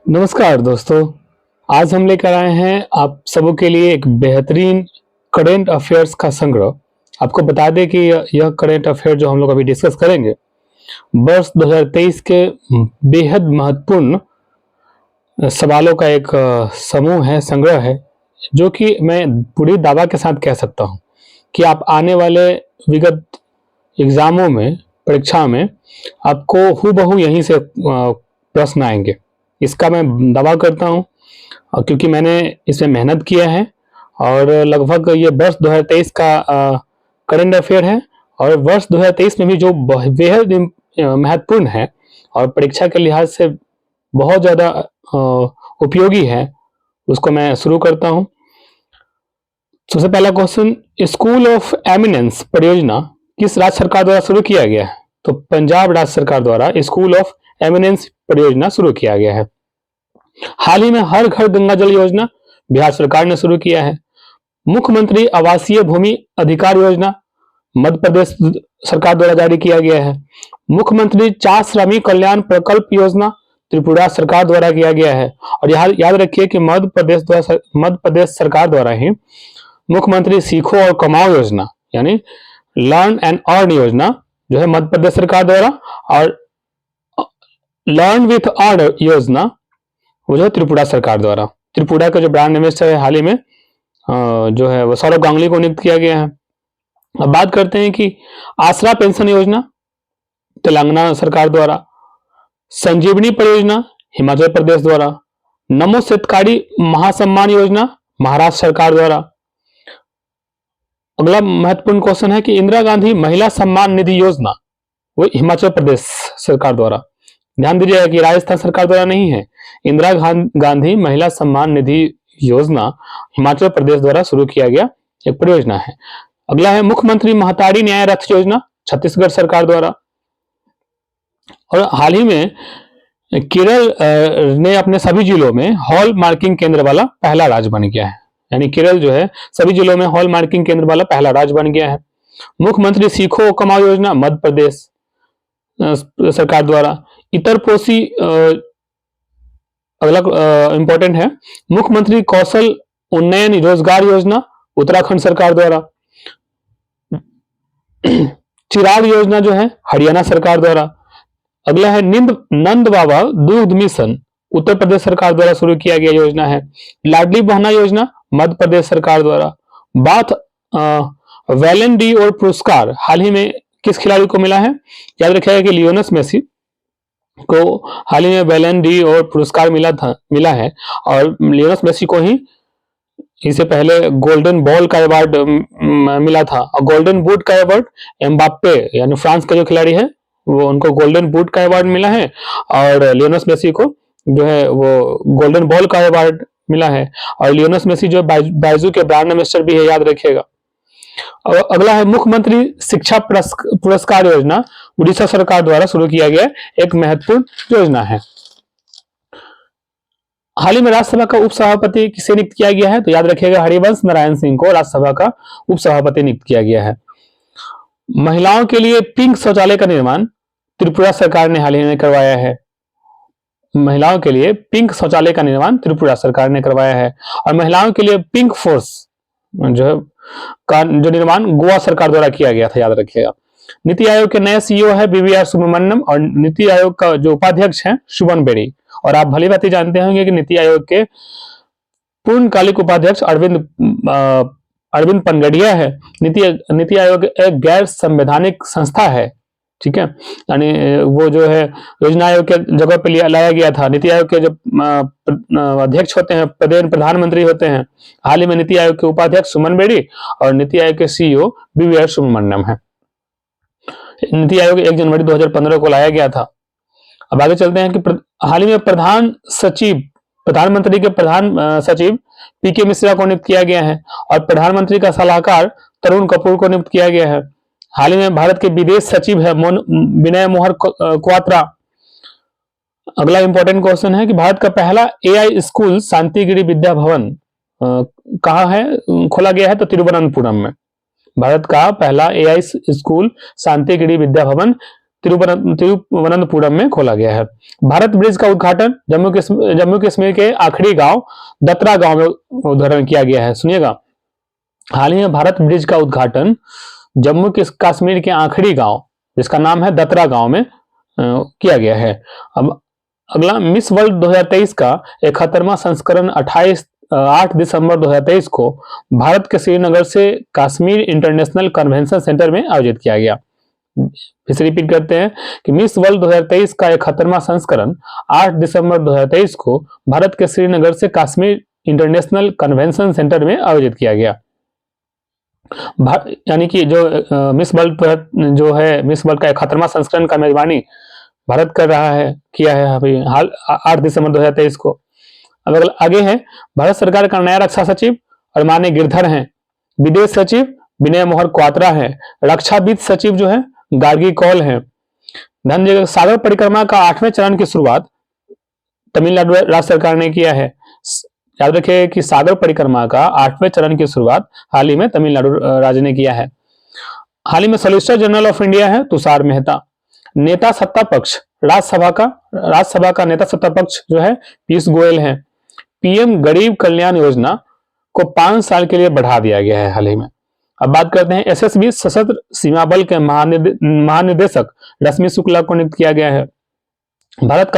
नमस्कार दोस्तों। आज हम लेकर आए हैं आप सबों के लिए एक बेहतरीन करेंट अफेयर्स का संग्रह। आपको बता दें कि यह करेंट अफेयर जो हम लोग अभी डिस्कस करेंगे वर्ष 2023 के बेहद महत्वपूर्ण सवालों का एक समूह है, संग्रह है, जो कि मैं पूरी दावा के साथ कह सकता हूं कि आप आने वाले विगत एग्जामों में, परीक्षा में आपको हूबहू यहीं से प्रश्न आएंगे। इसका मैं दावा करता हूं क्योंकि मैंने इसमें मेहनत किया है और लगभग ये वर्ष 2023 का करंट अफेयर है और वर्ष 2023 में भी जो बेहद महत्वपूर्ण है और परीक्षा के लिहाज से बहुत ज़्यादा उपयोगी है, उसको मैं शुरू करता हूं। सबसे पहला क्वेश्चन, स्कूल ऑफ एमिनेंस परियोजना किस राज्य सरकार द्वारा शुरू किया गया है? तो पंजाब राज्य सरकार द्वारा स्कूल ऑफ एमिनेंस परियोजना शुरू किया गया है। हाल ही में हर घर गंगा जल योजना बिहार सरकार ने शुरू किया है। मुख्यमंत्री आवासीय भूमि अधिकार योजना मध्य प्रदेश सरकार द्वारा जारी किया गया है। मुख्यमंत्री चार श्रमिक कल्याण प्रकल्प योजना त्रिपुरा सरकार द्वारा किया गया है। और याद रखिए कि मध्य प्रदेश सरकार द्वारा ही मुख्यमंत्री सीखो और कमाओ योजना यानी लर्न एंड अर्न योजना जो है मध्य प्रदेश सरकार द्वारा, और लर्न विथ अर्न योजना वो जो है त्रिपुरा सरकार द्वारा। त्रिपुरा का जो ब्रांड एम्बेसडर है हाल ही में जो है वो सौरभ गांगुली को नियुक्त किया गया है। अब बात करते हैं कि आसरा पेंशन योजना तेलंगाना सरकार द्वारा, संजीवनी परियोजना हिमाचल प्रदेश द्वारा, नमो शेतकारी महासम्मान योजना महाराष्ट्र सरकार द्वारा। अगला महत्वपूर्ण क्वेश्चन है कि इंदिरा गांधी महिला सम्मान निधि योजना वो हिमाचल प्रदेश सरकार द्वारा। ध्यान दीजिएगा कि राजस्थान सरकार द्वारा नहीं है, इंदिरा गांधी महिला सम्मान निधि योजना हिमाचल प्रदेश द्वारा शुरू किया गया एक परियोजना है। अगला है मुख्यमंत्री महतारी न्याय रथ योजना छत्तीसगढ़ सरकार द्वारा। और हाल ही में केरल ने अपने सभी जिलों में हॉल मार्किंग केंद्र वाला पहला राज्य बन गया है, यानी केरल जो है सभी जिलों में हॉल मार्किंग केंद्र वाला पहला राज्य बन गया है। मुख्यमंत्री सीखो कमाओ योजना मध्य प्रदेश सरकार द्वारा। इतर पोषी अगला इंपॉर्टेंट है मुख्यमंत्री कौशल उन्नयन रोजगार योजना उत्तराखंड सरकार द्वारा। चिराग योजना जो है हरियाणा सरकार द्वारा। अगला है नंद बाबा दूध मिशन उत्तर प्रदेश सरकार द्वारा शुरू किया गया योजना है। लाडली बहना योजना मध्य प्रदेश सरकार द्वारा। बाथ वैलन डी और पुरस्कार हाल ही में किस खिलाड़ी को मिला है? याद रखिएगा कि लियोनेल मेसी को हाल ही में वैलन डी और पुरस्कार मिला है और लियोनेल मेसी को ही इससे पहले गोल्डन बॉल का अवार्ड मिला था और गोल्डन बूट का अवार्ड एम्बाप्पे यानी फ्रांस का जो खिलाड़ी है वो उनको गोल्डन बूट का अवार्ड मिला है और लियोनेल मेसी को जो है वो गोल्डन बॉल का अवार्ड मिला है। और लियोनेल मेसी जो बाइजू के ब्रांड एम्बेसडर भी है, याद रखिएगा। अगला है मुख्यमंत्री शिक्षा पुरस्कार योजना उड़ीसा सरकार द्वारा शुरू किया गया एक महत्वपूर्ण योजना है। हाल ही में राज्यसभा का उपसभापति किसे नियुक्त किया गया है? तो याद रखिएगा हरिवंश नारायण सिंह को राज्यसभा का उपसभापति नियुक्त किया गया है। महिलाओं के लिए पिंक शौचालय का निर्माण त्रिपुरा सरकार ने हाल ही में करवाया है। महिलाओं के लिए पिंक शौचालय का निर्माण त्रिपुरा सरकार ने करवाया है। और महिलाओं के लिए पिंक फोर्स जो है का जो निर्माण गोवा सरकार द्वारा किया गया था, याद रखिएगा। नीति आयोग के नए सीईओ है बीवीआर सुब्रमण्यम और नीति आयोग का जो उपाध्यक्ष है शुभन बेड़ी। और आप भली भांति जानते होंगे कि नीति आयोग के पूर्णकालिक उपाध्यक्ष अरविंद पनगड़िया है। नीति आयोग एक गैर संवैधानिक संस्था है, ठीक है, यानी वो जो है योजना आयोग के जगह पे लाया गया था। नीति आयोग के जो अध्यक्ष होते हैं प्रधानमंत्री होते हैं। हाल ही में नीति आयोग के उपाध्यक्ष सुमन बेड़ी और नीति आयोग के सीईओ बीवीआर सुब्रमण्यम है। नीति आयोग 1 जनवरी 2015 को लाया गया था। अब आगे चलते हैं कि हाल ही में प्रधानमंत्री के प्रधान सचिव पीके मिश्रा को नियुक्त किया गया है और प्रधानमंत्री का सलाहकार तरुण कपूर को नियुक्त किया गया है। हाल ही में भारत के विदेश सचिव है विनय मोहन क्वात्रा। अगला इंपॉर्टेंट क्वेश्चन है कि भारत का पहला एआई स्कूल शांतिगिरी विद्या भवन कहाँ है खोला गया है? तो तिरुवनंतपुरम में। भारत का पहला एआई स्कूल शांतिगिरी विद्या भवन तिरुवनंतपुरम में खोला गया है। भारत ब्रिज का उद्घाटन जम्मू कश्मीर के आखिरी गांव दत्रा गांव में उद्घाटन किया गया है। सुनिएगा, हाल ही में भारत ब्रिज का उद्घाटन जम्मू कश्मीर के आखिरी गांव जिसका नाम है दत्रा गांव में किया गया है। अब अगला, मिस वर्ल्ड 2023 का 71वां संस्करण 8 दिसंबर 2023 को भारत के श्रीनगर से कश्मीर इंटरनेशनल कन्वेंशन सेंटर में आयोजित किया गया। फिर से रिपीट करते हैं कि मिस वर्ल्ड 2023 का 71वां संस्करण 8 दिसंबर 2023 को भारत के श्रीनगर से कश्मीर इंटरनेशनल कन्वेंशन सेंटर में आयोजित किया गया। यानी कि जो मिस वर्ल्ड जो है, मिस वर्ल्ड का 71वां संस्करण का मेजबानी भारत कर रहा है, किया है अभी हाल 8 दिसंबर 2023 को। अब आगे है, भारत सरकार का नया रक्षा सचिव अरमाने गिरधर हैं, विदेश सचिव विनय मोहन क्वात्रा है, रक्षा वित्त सचिव जो है गार्गी कौल है। सागर परिक्रमा का 8वें चरण की शुरुआत तमिलनाडु राज्य सरकार ने किया है। याद रखिए कि सागर परिक्रमा का 8वें चरण की शुरुआत हाल ही में तमिलनाडु राज्य ने किया है। हाल ही में सॉलिसिटर जनरल ऑफ इंडिया है तुषार मेहता। नेता सत्ता पक्ष राज्यसभा का नेता सत्ता पक्ष जो है पीयूष गोयल है। पीएम गरीब कल्याण योजना को 5 साल के लिए बढ़ा दिया गया है हाल ही में। अब बात करते हैं, एसएसबी सशस्त्र सीमा बल के महानिदेशक रश्मि शुक्ला को नियुक्त किया गया है। भारत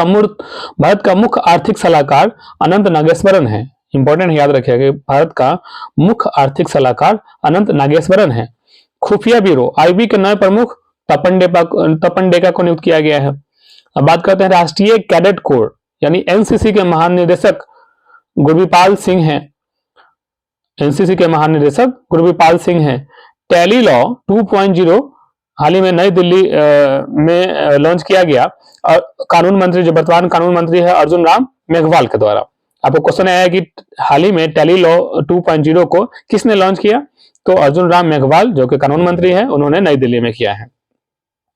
का मुख्य आर्थिक सलाहकार अनंत नागेश्वरन है। इंपॉर्टेंट याद रखिएगा कि भारत का मुख्य आर्थिक सलाहकार अनंत नागेश्वरन है। खुफिया ब्यूरो आईबी के नए प्रमुख तपन डेका को नियुक्त किया गया है। अब बात करते हैं, राष्ट्रीय कैडेट कोर यानी एनसीसी के महानिदेशक गुरविपाल सिंह हैं। एनसीसी के महानिदेशक गुरविपाल सिंह हैं। टैली लॉ 2.0 हाल ही में नई दिल्ली में लॉन्च किया गया और कानून मंत्री जो वर्तमान कानून मंत्री है अर्जुन राम मेघवाल के द्वारा। आपको क्वेश्चन आया कि हाल ही में टैली लॉ 2.0 को किसने लॉन्च किया, तो अर्जुन राम मेघवाल जो कि कानून मंत्री है उन्होंने नई दिल्ली में किया है।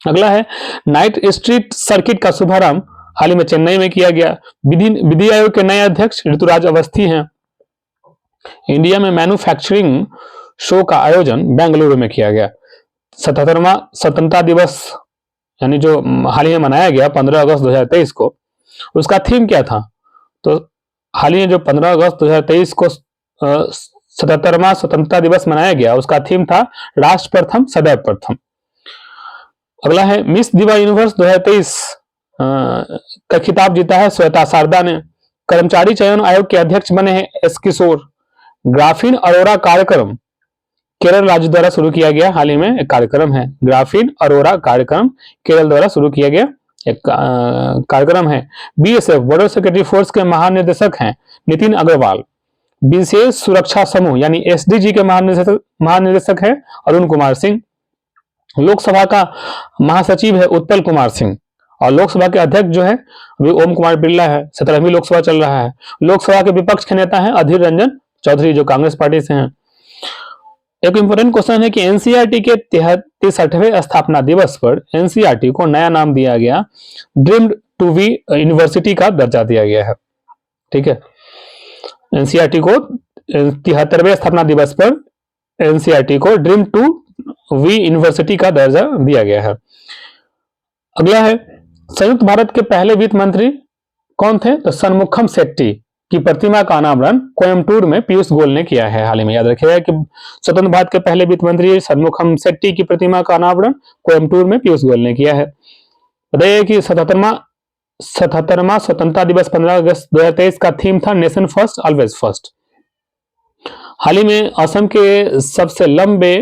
अगला है, नाइट स्ट्रीट सर्किट का शुभारंभ हाल ही में चेन्नई में किया गया। विधि आयोग के नए अध्यक्ष ऋतुराज अवस्थी हैं। इंडिया में मैन्युफैक्चरिंग शो का आयोजन बेंगलुरु में किया गया। 77वां स्वतंत्रता दिवस यानी जो हाल ही में मनाया गया 15 अगस्त 2023 को, उसका थीम क्या था, तो हाल ही में जो 15 अगस्त 2023 को 77वां स्वतंत्रता दिवस मनाया गया उसका थीम था राष्ट्र प्रथम सदैव प्रथम। अगला है, मिस दिवा यूनिवर्स 2023 का खिताब जीता है श्वेता शारदा ने। कर्मचारी चयन आयोग के अध्यक्ष बने हैं एस किशोर। ग्राफीन अरोरा कार्यक्रम केरल राज्य द्वारा शुरू किया गया हाल ही में एक कार्यक्रम है। ग्राफीन अरोरा कार्यक्रम केरल द्वारा शुरू किया गया एक कार्यक्रम है। बीएसएफ बॉर्डर सिक्योरिटी फोर्स के महानिदेशक हैं नितिन अग्रवाल। विशेष सुरक्षा समूह यानी एसडीजी के महानिदेशक है अरुण कुमार सिंह। लोकसभा का महासचिव है उत्पल कुमार सिंह और लोकसभा के अध्यक्ष जो है अभी ओम कुमार बिरला है। 17वीं लोकसभा चल रहा है। लोकसभा के विपक्ष के नेता हैं अधीर रंजन चौधरी जो कांग्रेस पार्टी से हैं। एक इंपोर्टेंट क्वेश्चन है कि एनसीईआरटी के 63वें स्थापना दिवस पर एनसीईआरटी को नया नाम दिया गया, ड्रीम्ड टू बी यूनिवर्सिटी का दर्जा दिया गया है। ठीक है, एनसीईआरटी को 73वें स्थापना दिवस पर एनसीईआरटी को ड्रीम टू वी यूनिवर्सिटी का दर्जा दिया गया है। अगला है, संयुक्त भारत के पहले वित्त मंत्री कौन थे, तो सनमुखम शेट्टी की प्रतिमा का अनावरण कोयम्बटूर में पीयूष गोयल ने किया है हाल ही में। याद रखिएगा कि स्वतंत्र भारत के पहले वित्त मंत्री सनमुखम शेट्टी की प्रतिमा का अनावरण कोयम्बटूर में पीयूष गोयल ने किया है। बताइए कि 77वां स्वतंत्रता दिवस 15 अगस्त 2023 का थीम था नेशन फर्स्ट ऑलवेज फर्स्ट। हाल ही में असम के सबसे लंबे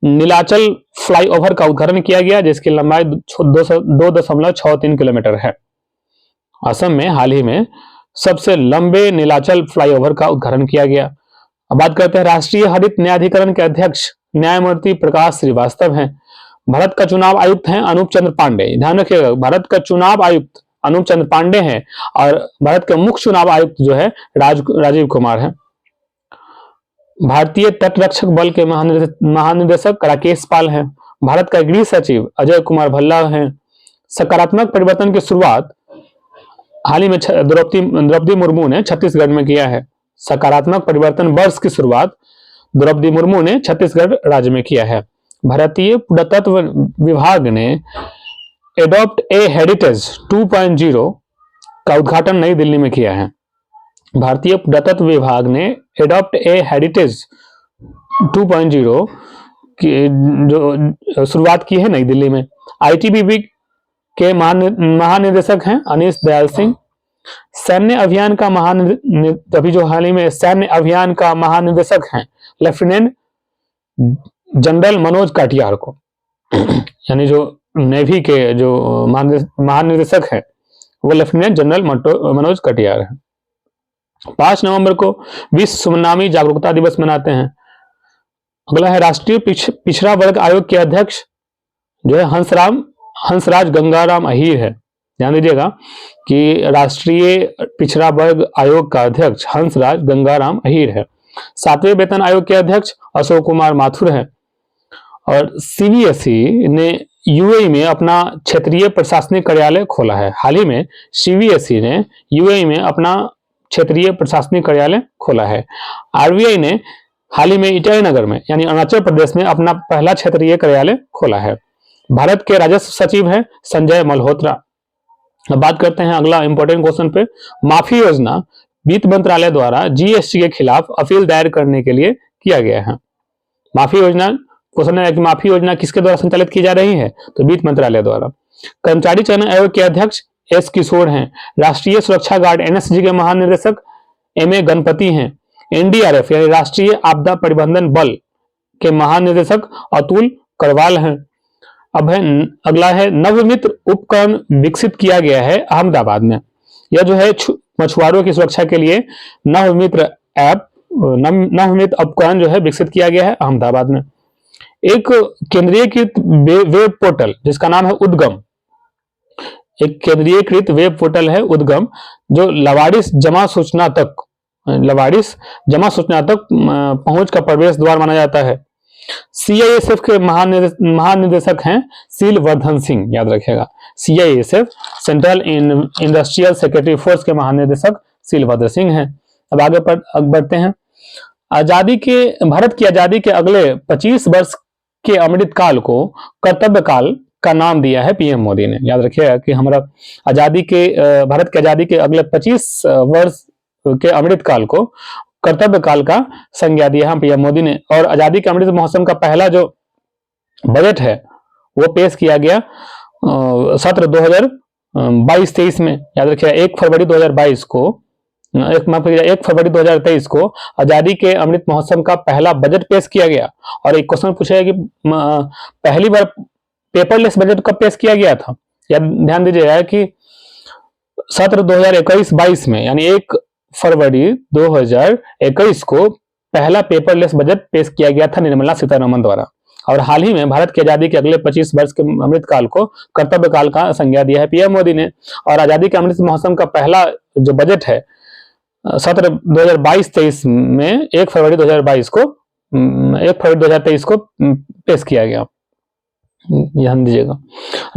नीलाचल फ्लाईओवर का उद्घाटन किया गया जिसकी लंबाई 2.63 किलोमीटर है। असम में हाल ही में सबसे लंबे नीलाचल फ्लाईओवर का उद्घाटन किया गया। अब बात करते हैं, राष्ट्रीय हरित न्यायाधिकरण के अध्यक्ष न्यायमूर्ति प्रकाश श्रीवास्तव हैं। भारत का चुनाव आयुक्त हैं अनूप चंद्र पांडे। ध्यान रखिएगा, भारत का चुनाव आयुक्त अनूप चंद्र पांडे हैं और भारत के मुख्य चुनाव आयुक्त जो है राजीव कुमार है। भारतीय तटरक्षक बल के महानिदेशक राकेश पाल हैं। भारत का गृह सचिव अजय कुमार भल्ला हैं। सकारात्मक परिवर्तन की शुरुआत हाल ही में द्रौपदी मुर्मू ने छत्तीसगढ़ में किया है। सकारात्मक परिवर्तन वर्ष की शुरुआत द्रौपदी मुर्मू ने छत्तीसगढ़ राज्य में किया है। भारतीय पुरातत्व विभाग ने एडॉप्ट ए हेरिटेज 2.0 का उद्घाटन नई दिल्ली में किया है। भारतीय पुरातत्व विभाग ने एडॉप्ट ए हेरिटेज 2.0 की जो शुरुआत की है नई दिल्ली में। आईटीबीपी के महानिदेशक हैं अनीश दयाल सिंह। सैन्य अभियान का अभी जो हाल ही में सैन्य अभियान का महानिदेशक हैं लेफ्टिनेंट जनरल मनोज कटियार को, यानी जो नेवी के जो महानिदेशक हैं वो लेफ्टिनेंट जनरल मनोज कटियार हैं। 5 नवंबर को विश्व सुनामी जागरूकता दिवस मनाते हैं। अगला है राष्ट्रीय पिछड़ा वर्ग आयोग के अध्यक्ष जो है हंसराज गंगाराम अहीर है। ध्यान दीजिएगा कि राष्ट्रीय पिछड़ा वर्ग आयोग का अध्यक्ष हंसराज गंगाराम अहीर है। 7वें वेतन आयोग के अध्यक्ष अशोक कुमार माथुर है। और सीबीएसई ने यूएई में अपना क्षेत्रीय प्रशासनिक कार्यालय खोला है। हाल ही में सीबीएसई ने यूएई में अपना क्षेत्रीय प्रशासनिक कार्यालय खोला है। आरबीआई ने हाल ही में ईटानगर में यानी अरुणाचल प्रदेश में अपना पहला क्षेत्रीय कार्यालय खोला है। भारत के राजस्व सचिव है संजय मल्होत्रा। अब बात करते हैं अगला इंपॉर्टेंट क्वेश्चन पे। माफी योजना वित्त मंत्रालय द्वारा जीएसटी के खिलाफ अपील दायर करने के लिए किया गया है। माफी योजना क्वेश्चन है कि माफी योजना किसके द्वारा संचालित की जा रही है, तो वित्त मंत्रालय द्वारा। कर्मचारी चयन आयोग के अध्यक्ष एस किशोर हैं। राष्ट्रीय सुरक्षा गार्ड एनएसजी के महानिदेशक एमए गणपति हैं। एनडीआरएफ यानी राष्ट्रीय आपदा प्रबंधन बल के महानिदेशक अतुल करवाल हैं। अब है अगला है नवमित्र उपकरण विकसित किया गया है अहमदाबाद में। यह जो है मछुआरों की सुरक्षा के लिए नवमित्र उपकरण जो है विकसित किया गया है अहमदाबाद में। एक केंद्रीयकृत वेब पोर्टल जिसका नाम है उद्गम, एक केंद्रीयकृत वेब पोर्टल है उद्गम जो लवारिस जमा सूचना तक पहुंच का प्रवेश द्वार माना जाता है। सीआईएसएफ के महानिदेशक हैं सील वर्धन सिंह, याद रखिएगा। CISF central industrial secretary force के महानिदेशक सील वर्धन सिंह हैं। अब आगे बढ़ते हैं। भारत की आजादी के अगले 25 वर्ष के अमृत काल को कर्तव्य काल का नाम दिया है पीएम मोदी ने। याद रखिएगा कि हमारा भारत की आजादी के अगले 25 वर्ष के अमृत काल को कर्तव्य काल का संज्ञा दिया है पीएम मोदी ने। और आजादी के अमृत महोत्सव का पहला जो बजट है वो पेश किया गया सत्र 2022-23 में। याद रखिएगा 1 फरवरी 2023 को आजादी के अमृत महोत्सव का पहला बजट पेश किया गया। और एक क्वेश्चन पूछा कि पहली बार पेपरलेस बजट कब पेश किया गया था। ध्यान दीजिएगा कि सत्र 2021-22 में यानी 1 फरवरी 2021 को पहला पेपरलेस बजट पेश किया गया था निर्मला सीतारमण द्वारा। और हाल ही में भारत की आजादी के अगले 25 वर्ष के अमृत काल को कर्तव्य काल का संज्ञा दिया है पीएम मोदी ने। और आजादी के अमृत महोत्सव का पहला जो बजट है सत्र 2022-23 में 1 फरवरी 2023 को पेश किया गया। ध्यान दीजिएगा।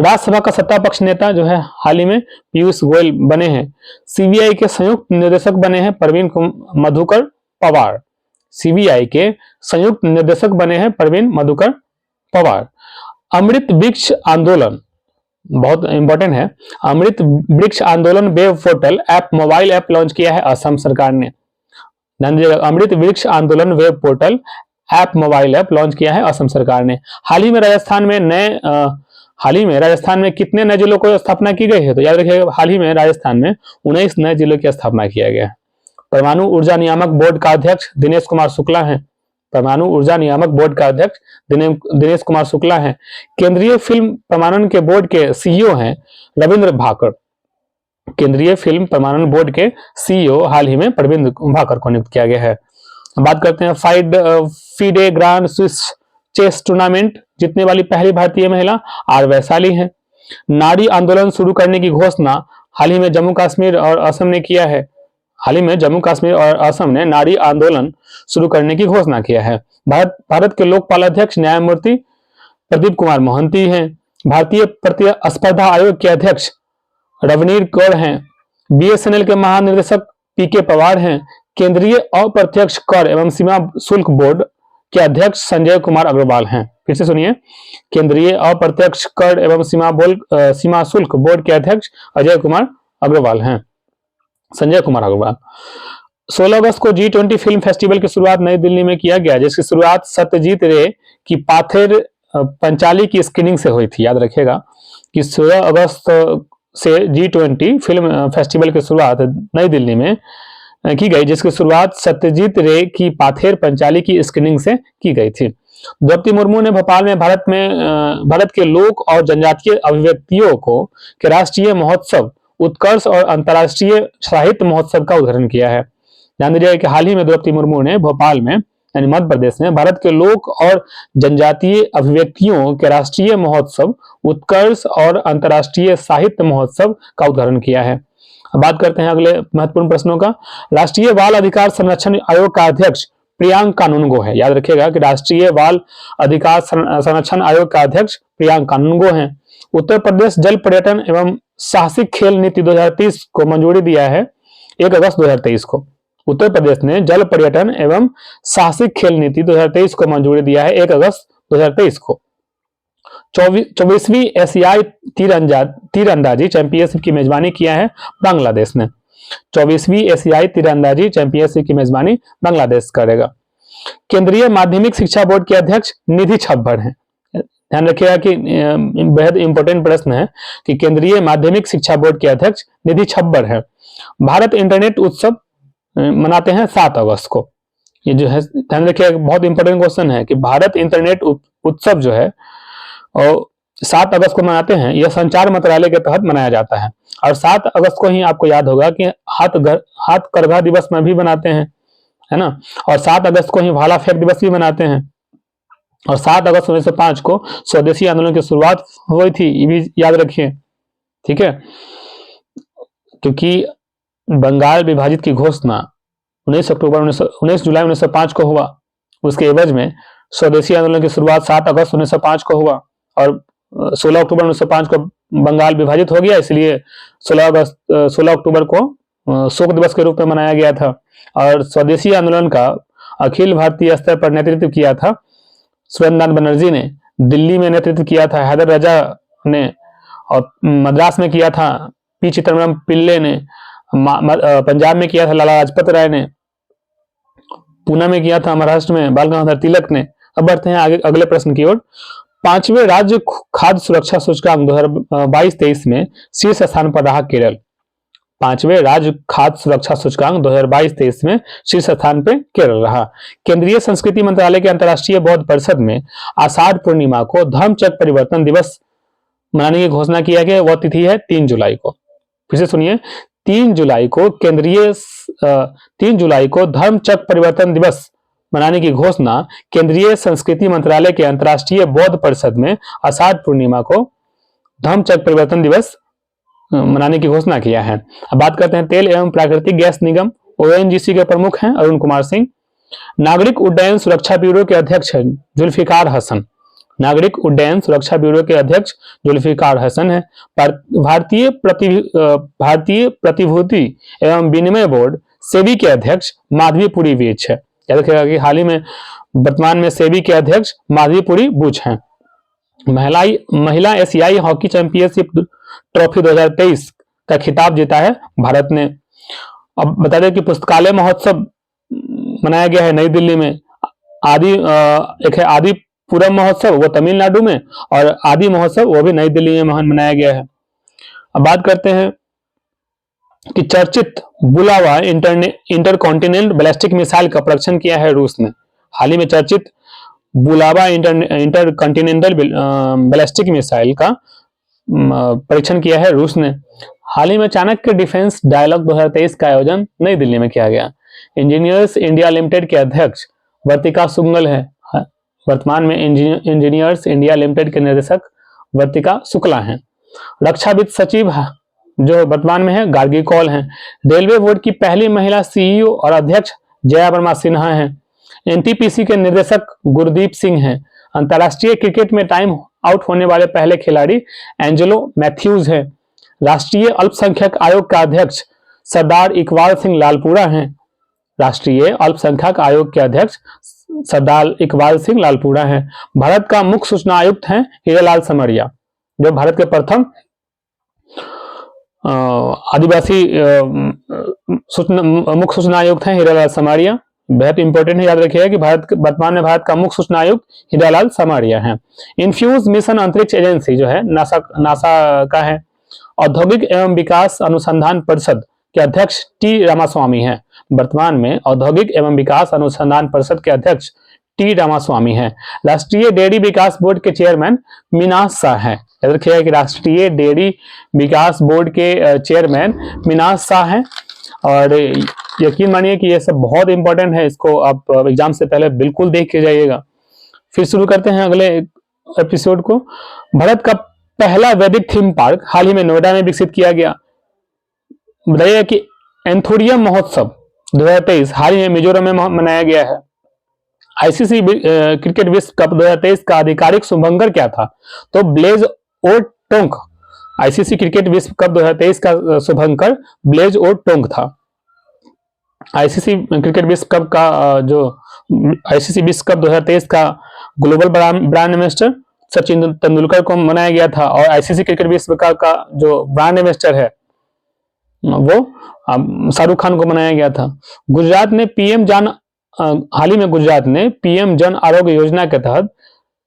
राज्यसभा का सत्ता पक्ष नेता जो है हाल ही में पीयूष गोयल बने हैं। सीबीआई के संयुक्त निदेशक बने हैं प्रवीण मधुकर पवार। सीबीआई के संयुक्त निदेशक बने हैं प्रवीण मधुकर पवार। अमृत वृक्ष आंदोलन बहुत इंपॉर्टेंट है। अमृत वृक्ष आंदोलन web portal mobile app launch किया है असम सरकार ने। ध्यान दीजिएगा, अमृत वृक्ष आंदोलन web portal mobile app launch किया है असम सरकार ने। हाल ही में राजस्थान में कितने नए जिलों को स्थापना की गई है, तो याद रखिएगा हाल ही में राजस्थान में 19 नए जिलों की स्थापना किया गया है। परमाणु ऊर्जा नियामक बोर्ड का अध्यक्ष दिनेश कुमार शुक्ला हैं। परमाणु ऊर्जा नियामक बोर्ड का अध्यक्ष दिनेश कुमार शुक्ला हैं। केंद्रीय फिल्म प्रमाणन के बोर्ड के सीईओ हैं रविंद्र भाकर। केंद्रीय फिल्म प्रमाणन बोर्ड के सीईओ हाल ही में रविंद्र भाकर को नियुक्त किया गया है। बात करते हैं FIDE grand Swiss chess tournament जीतने वाली पहली भारतीय महिला आर वैशाली हैं। नारी आंदोलन शुरू करने की घोषणा हाल ही में जम्मू कश्मीर और असम ने किया है। हाल ही में जम्मू कश्मीर और असम ने नारी आंदोलन शुरू करने की घोषणा किया है। भारत के लोकपाल अध्यक्ष न्यायमूर्ति प्रदीप कुमार मोहंती हैं। भारतीय प्रतिस्पर्धा आयोग के अध्यक्ष रवनीर कौर हैं। बीएसएनएल के महानिदेशक पीके पवार हैं। केंद्रीय अप्रत्यक्ष कर एवं सीमा शुल्क बोर्ड के अध्यक्ष संजय कुमार अग्रवाल हैं। फिर से सुनिए, केंद्रीय अप्रत्यक्ष कर एवं सीमा शुल्क बोर्ड के अध्यक्ष अजय कुमार अग्रवाल हैं, संजय कुमार अग्रवाल। 16 अगस्त को G20 फिल्म फेस्टिवल की शुरुआत नई दिल्ली में किया गया, जिसकी शुरुआत सत्यजीत रे की पाथेर पंचाली की स्क्रीनिंग से हुई थी। याद रखिएगा कि 16 अगस्त से G20 फिल्म फेस्टिवल की शुरुआत नई दिल्ली में की गई, जिसकी शुरुआत सत्यजीत रे की पाथेर पंचाली की स्क्रीनिंग से की गई थी। द्रौपदी मुर्मू ने भोपाल में भारत के लोक और जनजातीय अभिव्यक्तियों को के राष्ट्रीय महोत्सव उत्कर्ष और अंतर्राष्ट्रीय साहित्य महोत्सव का उद्घाटन किया है। ध्यान दीजिएगा कि हाल ही में द्रौपदी मुर्मू ने भोपाल में यानी मध्य प्रदेश में भारत के लोक और जनजातीय अभिव्यक्तियों के राष्ट्रीय महोत्सव उत्कर्ष और अंतर्राष्ट्रीय साहित्य महोत्सव का उद्घाटन किया है। अब बात करते हैं अगले महत्वपूर्ण प्रश्नों का। राष्ट्रीय बाल अधिकार संरक्षण आयोग का अध्यक्ष प्रियांक कानूनगो है। याद रखिएगा कि राष्ट्रीय बाल अधिकार संरक्षण आयोग का अध्यक्ष प्रियांक कानूनगो है। उत्तर प्रदेश जल पर्यटन एवं साहसिक खेल नीति 2023 को मंजूरी दिया है 1 अगस्त 2023 को। उत्तर प्रदेश ने जल पर्यटन एवं साहसिक खेल नीति 2023 को मंजूरी दिया है 1 अगस्त 2023 को। 24वीं एशियाई तीरंदाजी चैंपियनशिप की मेजबानी किया है बांग्लादेश ने। 24वीं एशियाई तीरंदाजी चैंपियनशिप की मेजबानी बांग्लादेश करेगा। केंद्रीय माध्यमिक शिक्षा बोर्ड के अध्यक्ष निधि छब्बर हैं। ध्यान रखिएगा कि बेहद इंपॉर्टेंट प्रश्न है कि केंद्रीय माध्यमिक शिक्षा बोर्ड के अध्यक्ष निधि छब्बर है। भारत इंटरनेट उत्सव मनाते हैं 7 अगस्त को। ये जो है ध्यान रखिएगा, बहुत इंपॉर्टेंट क्वेश्चन है कि भारत इंटरनेट उत्सव जो है और 7 अगस्त को मनाते हैं। यह संचार मंत्रालय के तहत मनाया जाता है और 7 अगस्त को ही आपको याद होगा कि हाथकरघा दिवस में भी मनाते हैं, है ना। और 7 अगस्त को ही भाला फेंक दिवस भी मनाते हैं। और 7 अगस्त 1905 को स्वदेशी आंदोलन की शुरुआत हुई थी, ये भी याद रखिए, ठीक है। क्योंकि बंगाल विभाजित की घोषणा 19 जुलाई 1905 को हुआ, उसके एवज में स्वदेशी आंदोलन की शुरुआत 7 अगस्त 1905 को हुआ और 16 अक्टूबर 1905 को बंगाल विभाजित हो गया, इसलिए 16 अक्टूबर को शोक दिवस के रूप में मनाया गया था। और स्वदेशी आंदोलन का अखिल भारतीय स्तर पर नेतृत्व किया था सुरेंद्रनाथ बनर्जी ने, दिल्ली में नेतृत्व किया था हैदर राजा ने, और मद्रास में किया था पी चिदम्बरम पिल्ले ने, पंजाब में किया था लाला लाजपत राय ने, पूना में किया था महाराष्ट्र में बाल गंगाधर तिलक ने। अब बढ़ते हैं आगे अगले प्रश्न की ओर। 5वें राज्य खाद्य सुरक्षा सूचकांक 2022-23 में शीर्ष स्थान पर रहा केरल। 5वें राज्य खाद्य सुरक्षा सूचकांक 2022-23 में शीर्ष स्थान पर केरल रहा। केंद्रीय संस्कृति मंत्रालय के अंतर्राष्ट्रीय बौद्ध परिषद में आषाढ़ पूर्णिमा को धर्मचक्र परिवर्तन दिवस मनाने की घोषणा किया गया। वह तिथि है 3 जुलाई को। फिर से सुनिए, 3 जुलाई को धर्मचक्र परिवर्तन दिवस मनाने की घोषणा केंद्रीय संस्कृति मंत्रालय के अंतर्राष्ट्रीय बौद्ध परिषद में आषाढ़ पूर्णिमा को धर्मचक्र परिवर्तन दिवस मनाने की घोषणा किया है। अब बात करते हैं तेल एवं प्राकृतिक गैस निगम ONGC के प्रमुख हैं अरुण कुमार सिंह। नागरिक उड्डयन सुरक्षा ब्यूरो के अध्यक्ष हैं जुल्फिकार हसन। नागरिक उड्डयन सुरक्षा ब्यूरो के अध्यक्ष जुल्फिकार हसन है। भारतीय प्रतिभूति एवं विनिमय बोर्ड सेबी के अध्यक्ष माधवीपुरी विज है। याद रखिएगा कि हाल ही में वर्तमान में सेबी के अध्यक्ष माधवीपुरी बुच हैं। महिला एशियाई हॉकी चैंपियनशिप ट्रॉफी 2023 का खिताब जीता है भारत ने। अब बता दें कि पुस्तकालय महोत्सव मनाया गया है नई दिल्ली में। एक है आदिपुरम महोत्सव, वो तमिलनाडु में, और आदि महोत्सव वो भी नई दिल्ली में मनाया गया है। अब बात करते हैं कि चर्चित बुलावा इंटरकॉन्टिनेंटल बैलिस्टिक मिसाइल का परीक्षण किया है रूस ने। हाल ही में चर्चित बुलावा इंटरकॉन्टिनेंटल बैलिस्टिक मिसाइल का परीक्षण किया है रूस ने। हाल ही में चाणक्य डिफेंस डायलॉग 2023 का आयोजन नई दिल्ली में किया गया। इंजीनियर्स इंडिया लिमिटेड के अध्यक्ष वर्तिका शुक्ल है। वर्तमान में इंजीनियर्स इंडिया लिमिटेड के निर्देशक वर्तिका शुक्ला हैं। रक्षा वित्त सचिव जो वर्तमान में है गार्गी कौल हैं। रेलवे बोर्ड की पहली महिला CEO और अध्यक्ष जया वर्मा सिन्हा हैं। NTPC के निर्देशक गुरदीप सिंह हैं। अंतर्राष्ट्रीय क्रिकेट में टाइम आउट होने वाले पहले खिलाड़ी एंजेलो मैथ्यूज हैं। राष्ट्रीय अल्पसंख्यक आयोग का अध्यक्ष सरदार इकबाल सिंह लालपुरा हैं। राष्ट्रीय अल्पसंख्यक आयोग के अध्यक्ष सरदार इकबाल सिंह लालपुरा हैं। भारत का मुख्य सूचना आयुक्त हैं हीरालाल समरिया, जो भारत के प्रथम आदिवासी मुख्य सूचना आयुक्त हैं हीरालाल समरिया। बहुत इंपॉर्टेंट है, याद रखिएगा कि वर्तमान में भारत का मुख्य सूचना आयुक्त हीरालाल समरिया हैं। इन्फ्यूज मिशन अंतरिक्ष एजेंसी जो है नासा का है। औद्योगिक एवं विकास अनुसंधान परिषद के अध्यक्ष टी रामास्वामी हैं। वर्तमान में औद्योगिक एवं विकास अनुसंधान परिषद के अध्यक्ष टी रामास्वामी हैं। राष्ट्रीय डेयरी विकास बोर्ड के चेयरमैन मीनाज शाह हैं। याद रखिएगा कि राष्ट्रीय डेयरी विकास बोर्ड के चेयरमैन मीनाज शाह हैं। और यकीन मानिए कि ये सब बहुत इंपॉर्टेंट है, इसको आप एग्जाम से पहले बिल्कुल देख के जाइएगा। फिर शुरू करते हैं अगले एपिसोड को। भारत का पहला वैदिक थीम पार्क हाल ही में नोएडा में विकसित किया गया। बताइए कि एंथोरियम महोत्सव 2023 हाल ही में मिजोरम में मनाया गया है। आईसीसी क्रिकेट विश्व कप 2023 का आधिकारिक शुभंकर क्या था? तो ब्लेज ओ टोंक। आईसीसी क्रिकेट विश्व कप 2023 का शुभंकर ब्लेज ओ टोंक था। आईसीसी क्रिकेट विश्व कप का जो आईसीसी विश्व कप 2023 का global brand ambassador Sachin Tendulkar को मनाया गया था। और आईसीसी क्रिकेट विश्व कप का जो ब्रांड एम्बेसडर है वो शाहरुख खान को बनाया गया था। गुजरात ने हाल ही में गुजरात ने पीएम जन आरोग्य योजना के तहत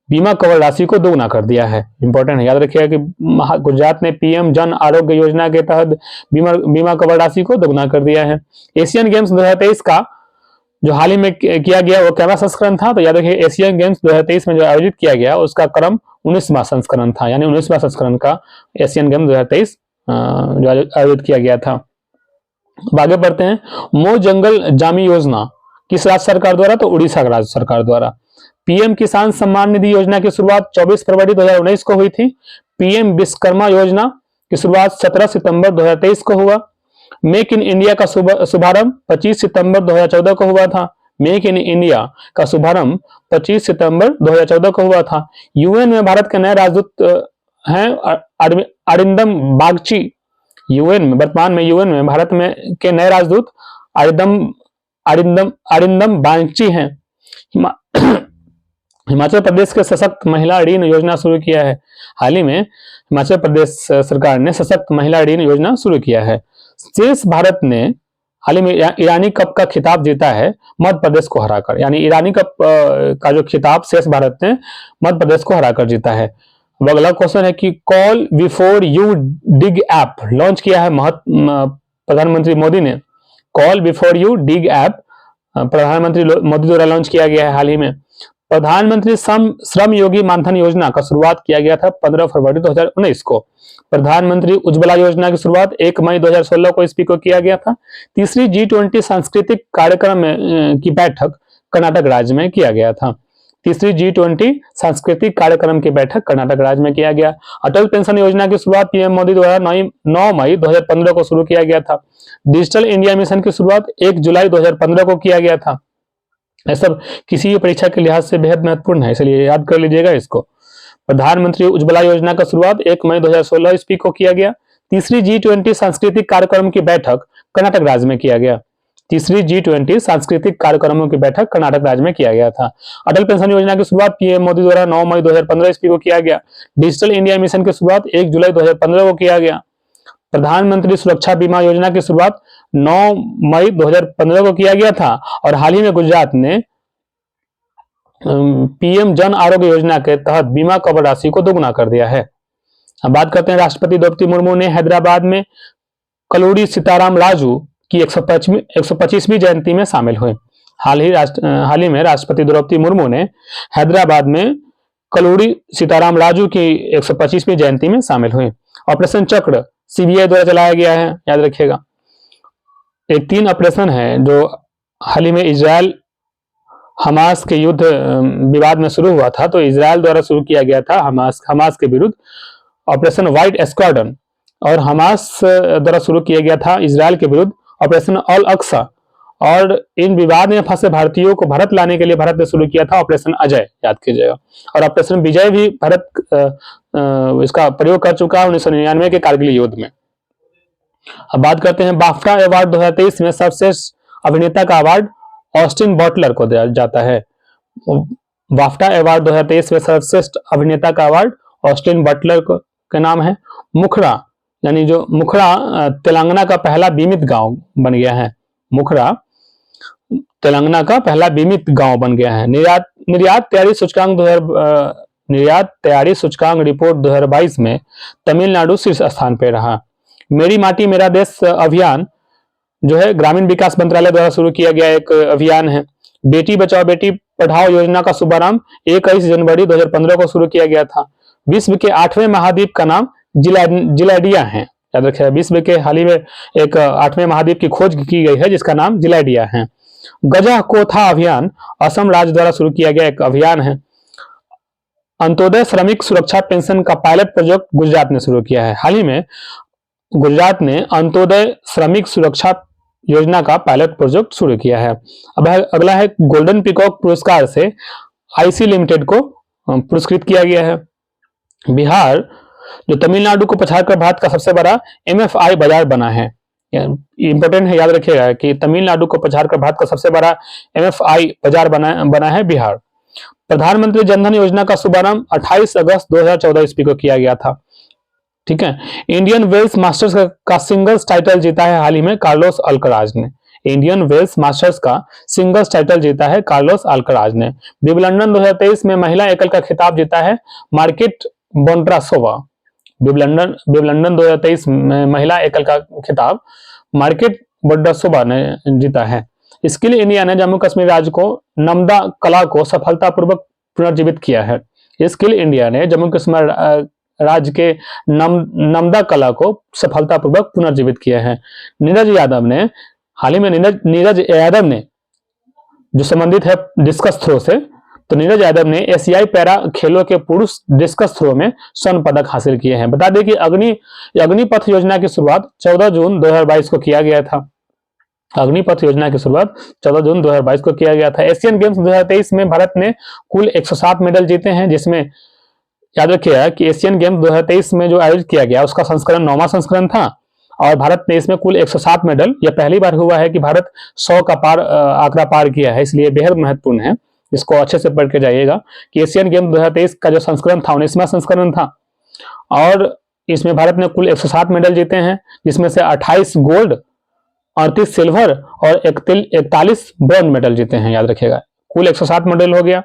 बीमा कवर राशि को दोगुना कर दिया है। इंपॉर्टेंट है, याद रखिएगा कि गुजरात ने पीएम जन आरोग्य योजना के तहत बीमा कवर राशि को दोगुना कर दिया है। एशियन गेम्स 2023 का जो हाल ही में किया गया वो कैवा संस्करण था? तो याद रखिए एशियन गेम्स 2023 में जो आयोजित किया गया उसका क्रम 19वां संस्करण था, यानी 19वां संस्करण का एशियन गेम्स 2023 जो आयोजित किया गया था। अब आगे बढ़ते हैं। मो जंगल जामी योजना किस राज्य सरकार द्वारा? तो उड़ीसा राज्य सरकार द्वारा। पीएम किसान सम्मान निधि योजना की शुरुआत 24 फरवरी 2019 को हुई थी। पीएम विश्वकर्मा योजना की शुरुआत 17 सितंबर 2023 को हुआ। मेक इन इंडिया का शुभारंभ 25 सितंबर 2014 को हुआ था। मेक इन इंडिया का शुभारंभ 25 सितंबर 2014 को हुआ था। यूएन में भारत के नए राजदूत हैं अरिंदम बागची। वर्तमान में यूएन में भारत में के नए राजदूत अरिंदम बागची हैं। हिमाचल प्रदेश के सशक्त महिला ऋण योजना शुरू किया है। हाल ही में हिमाचल प्रदेश सरकार ने सशक्त महिला ऋण योजना शुरू किया है। शेष भारत ने हाल ही में ईरानी कप का खिताब जीता है मध्य प्रदेश को हराकर, यानी ईरानी कप का जो खिताब शेष भारत ने मध्य प्रदेश को हराकर जीता है। अब अगला क्वेश्चन है कि call before you dig app launch किया है प्रधानमंत्री मोदी ने। Call before you dig app प्रधानमंत्री मोदी द्वारा लॉन्च किया गया है हाल ही में। प्रधानमंत्री श्रम योगी मानधन योजना का शुरुआत किया गया था 15 फरवरी 2019 को। प्रधानमंत्री उज्ज्वला योजना की शुरुआत 1 मई 2016 को ईस्वी को किया गया था। तीसरी G20 सांस्कृतिक कार्यक्रम की बैठक कर्नाटक राज्य में किया गया था। तीसरी G20 सांस्कृतिक कार्यक्रम की बैठक कर्नाटक राज्य में किया गया। अटल पेंशन योजना की शुरुआत पीएम मोदी द्वारा 9 मई 2015 को शुरू किया गया था। डिजिटल इंडिया मिशन की शुरुआत 1 जुलाई 2015 को किया गया था। यह सब किसी भी परीक्षा के लिहाज से बेहद महत्वपूर्ण है, इसलिए याद कर लीजिएगा इसको। प्रधानमंत्री उज्ज्वला योजना का शुरुआत 1 मई 2016 ईस्वी को किया गया। तीसरी G20 सांस्कृतिक कार्यक्रम की बैठक कर्नाटक राज्य में किया गया। तीसरी G20 सांस्कृतिक कार्यक्रमों की बैठक कर्नाटक राज्य में किया गया था। अटल पेंशन योजना की शुरुआत पीएम मोदी द्वारा 9 मई 2015 ईस्वी को किया गया। डिजिटल इंडिया मिशन की शुरुआत 1 जुलाई 2015 को किया गया। प्रधानमंत्री सुरक्षा बीमा योजना की शुरुआत 9 मई 2015 को किया गया था। और हाल ही में गुजरात ने पीएम जन आरोग्य योजना के तहत बीमा कवर राशि को दोगुना कर दिया है। अब बात करते हैं राष्ट्रपति द्रौपदी मुर्मू ने हैदराबाद में कलूरी सीताराम राजू की 125वीं जयंती में शामिल हुए। हाल ही में राष्ट्रपति द्रौपदी मुर्मू ने हैदराबाद में कलूरी सीताराम राजू की 125वीं जयंती में शामिल हुए। ऑपरेशन चक्र सीबीआई द्वारा चलाया गया है, याद रखिएगा। एक 3 ऑपरेशन है जो हाल ही में इजराइल हमास के युद्ध विवाद में शुरू हुआ था, तो इजराइल द्वारा शुरू किया गया था हमास के विरुद्ध ऑपरेशन व्हाइट स्क्वाड्रन, और हमास द्वारा शुरू किया गया था इजराइल के विरुद्ध ऑपरेशन अल अक्सा। और इन विवाद में फंसे भारतीयों को भारत लाने के लिए भारत ने शुरू किया था ऑपरेशन अजय, याद कीजिएगा। और ऑपरेशन विजय भी भारत इसका प्रयोग कर चुका है 1999 के कारगिल युद्ध में। अब बात करते हैं बाफ्टा अवार्ड 2023 में सर्वश्रेष्ठ अभिनेता का अवार्ड ऑस्टिन बटलर को दिया जाता है। बाफ्टा अवार्ड 2023 में सर्वश्रेष्ठ अभिनेता का अवार्ड ऑस्टिन बटलर के नाम है। मुखरा, यानी जो मुखरा तेलंगाना का पहला बीमित गांव बन गया है। मुखरा तेलंगाना का पहला बीमित गांव बन गया है। निर्यात तैयारी सूचकांक रिपोर्ट 2022 में तमिलनाडु शीर्ष स्थान पर रहा। मेरी माटी मेरा देश अभियान जो है ग्रामीण विकास मंत्रालय द्वारा शुरू किया गया एक अभियान है। बेटी बचाओ बेटी पढ़ाओ योजना का शुभारंभ 21 जनवरी 2015 को शुरू किया गया था। विश्व के 8वें महाद्वीप का नाम जिलैडिया है। याद रखिए, विश्व के हाल ही में एक 8वें महाद्वीप की खोज की गई है जिसका नाम जिलैडिया है। गजा कोथा अभियान असम राज्य द्वारा शुरू किया गया एक अभियान है। अंत्योदय श्रमिक सुरक्षा पेंशन का पायलट प्रोजेक्ट गुजरात ने शुरू किया है। हाल ही में गुजरात ने अंत्योदय श्रमिक सुरक्षा योजना का पायलट प्रोजेक्ट शुरू किया है। अब अगला है गोल्डन पीकॉक पुरस्कार से आईसी लिमिटेड को पुरस्कृत किया गया है। बिहार जो तमिलनाडु को पछाड़कर भारत का सबसे बड़ा एमएफआई बाजार बना है। इंपॉर्टेंट है, याद रखिएगा कि तमिलनाडु को पछाड़कर भारत का सबसे बड़ा एमएफआई बाजार बना है बिहार। प्रधानमंत्री जनधन योजना का शुभारंभ 28 अगस्त 2014 ईस्वी को किया गया था। ठीक है। इंडियन वेल्स मास्टर्स का सिंगल्स टाइटल जीता है हाल ही में कार्लोस अल्कराज ने। इंडियन वेल्स मास्टर्स का सिंगल्स टाइटल जीता है कार्लोस अल्कराज ने। विंबलडन 2023 में महिला एकल का खिताब जीता है मार्केट बोंड्रासोवा। विंबलडन 2023 में महिला एकल का खिताब मार्केट बोंड्रासोवा ने जीता है। स्किल इंडिया ने जम्मू कश्मीर राज्य को नमदा कला को सफलतापूर्वक पुनर्जीवित किया है। स्किल इंडिया ने जम्मू कश्मीर राज्य के नमदा कला को सफलतापूर्वक पुनर्जीवित किया है। नीरज यादव ने हाल ही में जो संबंधित है डिस्कस थ्रो से, तो नीरज यादव ने एशियाई पैरा खेलों के पुरुष डिस्कस थ्रो में स्वर्ण पदक हासिल किए हैं। बता दें कि अग्निपथ योजना की शुरुआत 14 जून 2022 को किया गया था। अग्निपथ योजना की शुरुआत 14 जून 2022 को किया गया था। एशियन गेम्स 2023 में भारत ने कुल 107 मेडल जीते हैं, जिसमें याद रखिएगा कि एशियन गेम 2023 में जो आयोजित किया गया उसका संस्करण 9वां संस्करण था और भारत ने इसमें कुल 107 मेडल, यह पहली बार हुआ है कि भारत 100 का आंकड़ा पार किया है, इसलिए बेहद महत्वपूर्ण है। इसको अच्छे से पढ़ के जाइएगा कि एशियन गेम 2023 का जो संस्करण था 19वां संस्करण था और इसमें भारत ने कुल 107 मेडल जीते हैं, जिसमें से 28 गोल्ड, 38 सिल्वर और 41 ब्रॉन्ज मेडल जीते हैं। याद रखिएगा, कुल 107 मेडल हो गया,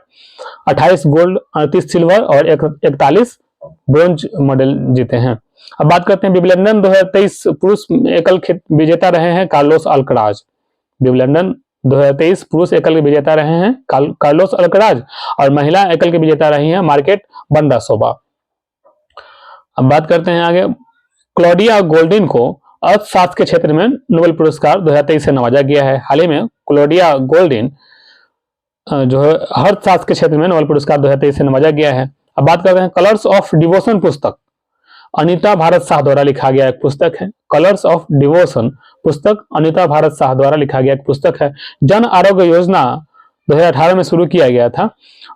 28 गोल्ड, 38 सिल्वर और 41 ब्रोंज मेडल जीते हैं। अब बात करते हैं विंबलडन 2023 पुरुष एकल विजेता रहे हैं कार्लोस अल्कराज। विंबलडन 2023 पुरुष एकल के विजेता रहे हैं कार्लोस अल्कराज और महिला एकल के विजेता रही हैं मार्केट बोंड्रासोवा। अब बात करते हैं आगे, क्लॉडिया गोल्डिन को अर्थशास्त्र के क्षेत्र में नोबेल पुरस्कार 2023 से नवाजा गया है। हाल ही में क्लॉडिया गोल्डिन जो है अर्थशास्त्र के क्षेत्र में नोबेल पुरस्कार 2023 से नवाजा गया है। अब बात करते हैं कलर्स ऑफ डिवोशन पुस्तक अनीता भारत शाह द्वारा लिखा गया एक पुस्तक है। कलर्स ऑफ डिवोशन पुस्तक अनीता भारत शाह द्वारा लिखा गया एक पुस्तक है। जन आरोग्य योजना 2018 में शुरू किया गया था।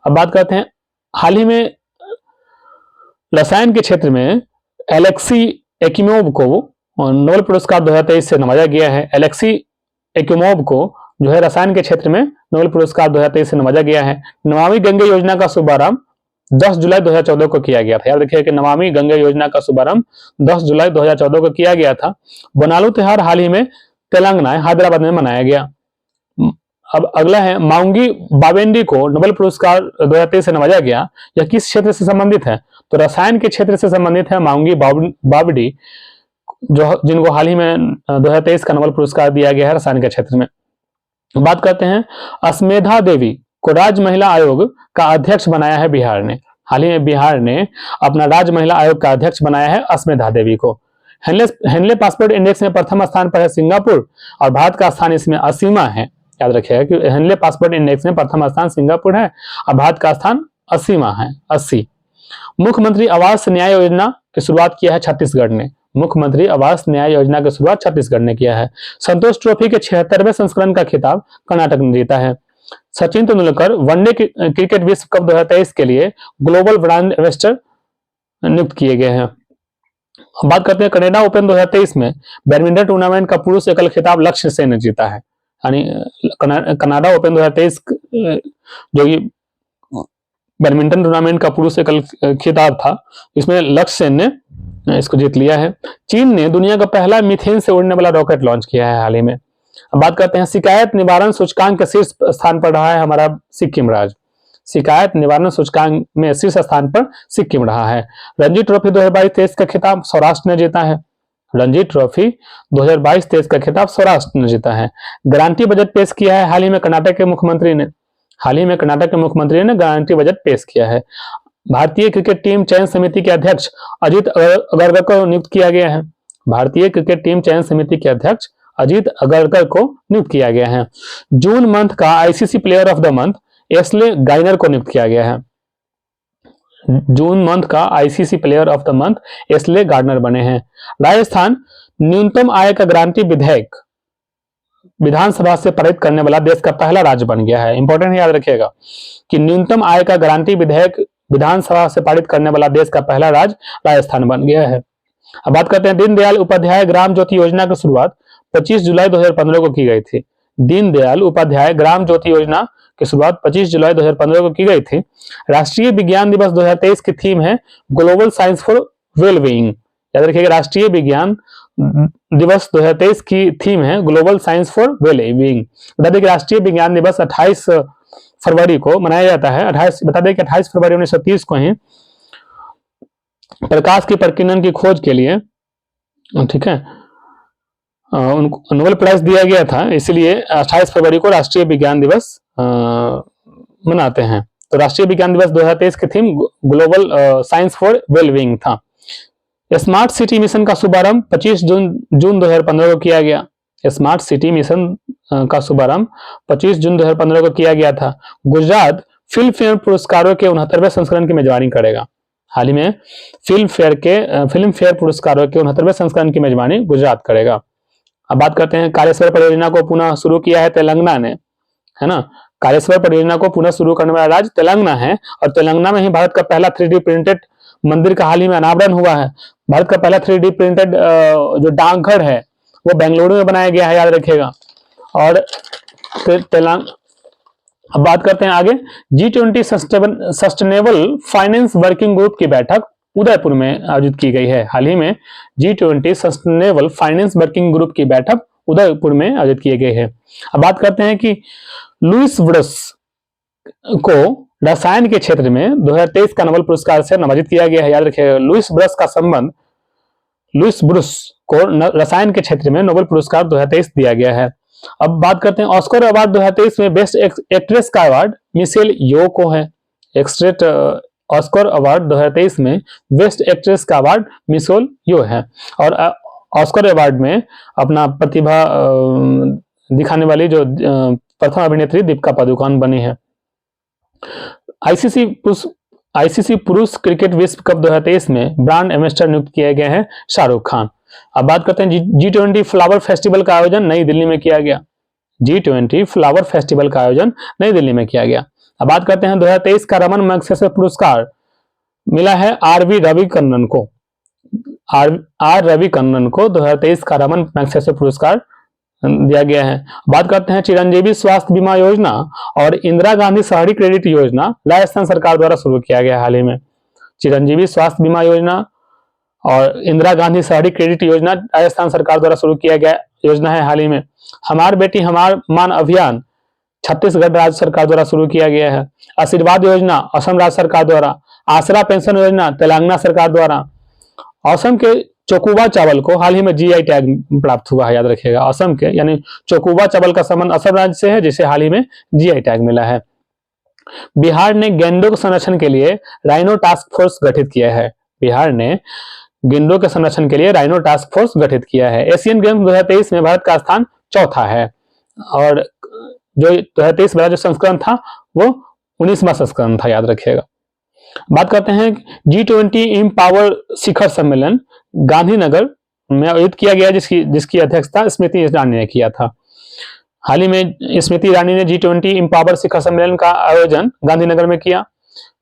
अब बात करते हैं हाल ही में रसायन के क्षेत्र में एलेक्सी एकिमोव को नोबेल पुरस्कार 2023 से नवाजा गया है। एलेक्सी एकिमोव को जो है रसायन के क्षेत्र में नोबेल पुरस्कार 2023 से नवाजा गया है। नमामि गंगे योजना का शुभारंभ 10 जुलाई 2014 को किया गया था। याद रखिए कि नमामि गंगे योजना का शुभारंभ 10 जुलाई 2014 को किया गया था। बोनालू त्योहार हाल ही में तेलंगाना हैदराबाद में मनाया गया। अब अगला है माउंगी बावेंडी को नोबेल पुरस्कार 2023 से नवाजा गया। यह किस क्षेत्र से संबंधित है? तो रसायन के क्षेत्र से संबंधित है माउंगी बावेंडी, जो जिनको हाल ही में 2023 का नोबेल पुरस्कार दिया गया है रसायन के क्षेत्र में। बात करते हैं अस्मेधा देवी को राज्य महिला आयोग का अध्यक्ष बनाया है बिहार ने। हाल ही में बिहार ने अपना राज्य महिला आयोग का अध्यक्ष बनाया है अस्मेधा देवी को। हेनले पासपोर्ट इंडेक्स में प्रथम स्थान पर है सिंगापुर और भारत का स्थान इसमें 80वां है। याद रखिएगा कि हेनले पासपोर्ट इंडेक्स में प्रथम स्थान सिंगापुर है और भारत का स्थान 80वां है, 80। मुख्यमंत्री आवास न्याय योजना की शुरुआत किया है छत्तीसगढ़ ने। मुख्यमंत्री आवास न्याय योजना की शुरुआत छत्तीसगढ़ ने किया है। संतोष ट्रॉफी के 76वें संस्करण का खिताब कर्नाटक ने जीता है। सचिन तेंदुलकर वनडे क्रिकेट विश्व कप 2023 के लिए ग्लोबल ब्रांड एम्बेसडर नियुक्त किए गए हैं। बात करते हैं कनाडा ओपन 2023 में बैडमिंटन टूर्नामेंट का पुरुष एकल खिताब लक्ष्य सेन ने जीता है। यानी कनाडा ओपन 2023 जो बैडमिंटन टूर्नामेंट का पुरुष एकल खिताब था, इसमें लक्ष्य सेन ने इसको जीत लिया है। चीन ने दुनिया का पहला मीथेन से उड़ने वाला रॉकेट लॉन्च किया है हाल ही में। अब बात करते हैं शिकायत निवारण सूचकांक के शीर्ष स्थान पर रहा है हमारा सिक्किम राज्य। शिकायत निवारण सूचकांक में शीर्ष स्थान पर सिक्किम रहा है। रणजी ट्रॉफी 2022-23 का खिताब सौराष्ट्र ने जीता है। रणजी ट्रॉफी 2022-23 का खिताब सौराष्ट्र ने जीता है। गारंटी बजट पेश किया है हाल ही में कर्नाटक के मुख्यमंत्री ने। हाल ही में कर्नाटक के मुख्यमंत्री ने गारंटी बजट पेश किया है। भारतीय क्रिकेट टीम चयन समिति के अध्यक्ष अजीत अगरकर को नियुक्त किया गया है। भारतीय क्रिकेट टीम चयन समिति के अध्यक्ष अजीत अगरकर को नियुक्त किया गया है। जून मंथ का ICC player of the month Ashleigh Gardner को नियुक्त किया गया है। जून मंथ का ICC player of the month Ashleigh Gardner बने हैं। राजस्थान न्यूनतम आय का गारंटी विधेयक विधानसभा से पारित करने वाला देश का पहला राज्य बन गया है। इंपॉर्टेंट याद रखिएगा कि न्यूनतम आय का गारंटी विधेयक विधानसभा से पारित करने वाला देश का पहला राज्य राजस्थान बन गया है। अब बात करते हैं दीनदयाल उपाध्याय ग्राम ज्योति योजना की शुरुआत 25 जुलाई 2015 को की गई थी। दीनदयाल उपाध्याय ग्राम ज्योति योजना की शुरुआत 25 जुलाई 2015 को की गई थी। राष्ट्रीय विज्ञान दिवस 2023 की थीम है ग्लोबल साइंस फॉर वेलबीइंग। याद रखिएगा राष्ट्रीय विज्ञान दिवस 2023 की थीम है ग्लोबल साइंस फॉर वेलबीइंग। बता दें कि राष्ट्रीय विज्ञान दिवस 28 फरवरी को मनाया जाता है। 28 फरवरी 1930 को ही प्रकाश की प्रकीर्णन की खोज के लिए, ठीक है, उनको नोबेल प्राइज दिया गया था, इसलिए 28 फरवरी को राष्ट्रीय विज्ञान दिवस मनाते हैं। तो राष्ट्रीय विज्ञान दिवस 2023 की theme global science for wellbeing था। स्मार्ट सिटी मिशन का शुभारंभ 25 जून 2015 को किया गया। स्मार्ट सिटी मिशन का शुभारंभ 25 जून 2015 को किया गया था। गुजरात फिल्म फेयर पुरस्कारों के 69वें संस्करण की मेजबानी करेगा। हाल ही में फिल्म फेयर पुरस्कारों के 69वें संस्करण की मेजबानी गुजरात करेगा। अब बात करते हैं कालेश्वर परियोजना को पुनः शुरू किया है तेलंगाना ने, है ना। कालेश्वर परियोजना को पुनः शुरू करने वाला राज्य तेलंगाना है और तेलंगाना में ही भारत का पहला 3D प्रिंटेड मंदिर का हाल ही में अनावरण हुआ है। भारत का पहला 3D प्रिंटेड जो डाकघर है वो बेंगलुरु में बनाया गया है, याद रखिएगा। और अब बात करते हैं आगे। G20 sustainable finance working group की बैठक उदयपुर में आयोजित की गई है। हाल ही में G20 sustainable finance working group की बैठक उदयपुर में आयोजित की गई है। अब बात करते हैं कि लुईस ब्रुस को रसायन के क्षेत्र में 2023 का नोबेल पुरस्कार से नवाजित किया गया है। याद रखिएगा लुईस ब्रुस को रसायन के क्षेत्र में नोबेल पुरस्कार 2023 दिया गया है। अब बात करते हैं ऑस्कर अवार्ड 2023 में बेस्ट एक्ट्रेस का अवार्ड मिशेल यो को है। ऑस्कर अवार्ड 2023 में बेस्ट एक्ट्रेस का अवार्ड मिशेल यो है। और ऑस्कर अवार्ड में अपना प्रतिभा दिखाने वाली जो प्रथम अभिनेत्री दीपिका पादुकोण बनी है। आईसीसी पुरुष क्रिकेट विश्व कप 2023 में ब्रांड एम्बेसडर नियुक्त किए गए हैं शाहरुख खान। अब बात करते हैं G20 फ्लावर फेस्टिवल का आयोजन नई दिल्ली में किया गया। G20 फ्लावर फेस्टिवल का आयोजन नई दिल्ली में किया गया। अब बात करते हैं 2023 का रमन मैग्सेसे पुरस्कार मिला है आर रविकन्नन को 2023 का रमन मैग्सेसे पुरस्कार दिया गया है। बात करते हैं चिरंजीवी स्वास्थ्य बीमा योजना और इंदिरा गांधी शहरी क्रेडिट योजना राजस्थान सरकार द्वारा शुरू किया गया हाल ही में। चिरंजीवी स्वास्थ्य बीमा योजना और इंदिरा गांधी शहरी क्रेडिट योजना राजस्थान सरकार द्वारा शुरू किया गया योजना है हाल ही में। हमार बेटी हमार मान अभियान छत्तीसगढ़ राज्य सरकार द्वारा शुरू किया गया है। आशीर्वाद योजना असम राज्य सरकार द्वारा। आसरा पेंशन योजना तेलंगाना सरकार द्वारा। असम के चोकुबा चावल को हाल ही में जीआई टैग प्राप्त हुआ है, याद रखिएगा। असम के यानी चोकुबा चावल का संबंध असम राज्य से है, जिसे हाल ही में जीआई टैग मिला है। बिहार ने गेंडों के संरक्षण के लिए राइनो टास्क फोर्स गठित किया है। बिहार ने गेंडों के संरक्षण के लिए राइनो टास्क फोर्स गठित किया है। एशियन गेम्स 2023 में भारत का स्थान चौथा है और जो 2023 वाला जो संस्करण था वो 19वां संस्करण था, याद रखिएगा। बात करते हैं G20 एम्पावर शिखर सम्मेलन गांधीनगर में आयोजित किया गया, जिसकी अध्यक्षता स्मृति ईरानी ने किया था। हाल ही में स्मृति ईरानी ने G20 एम्पावर शिखर सम्मेलन का आयोजन गांधीनगर में किया।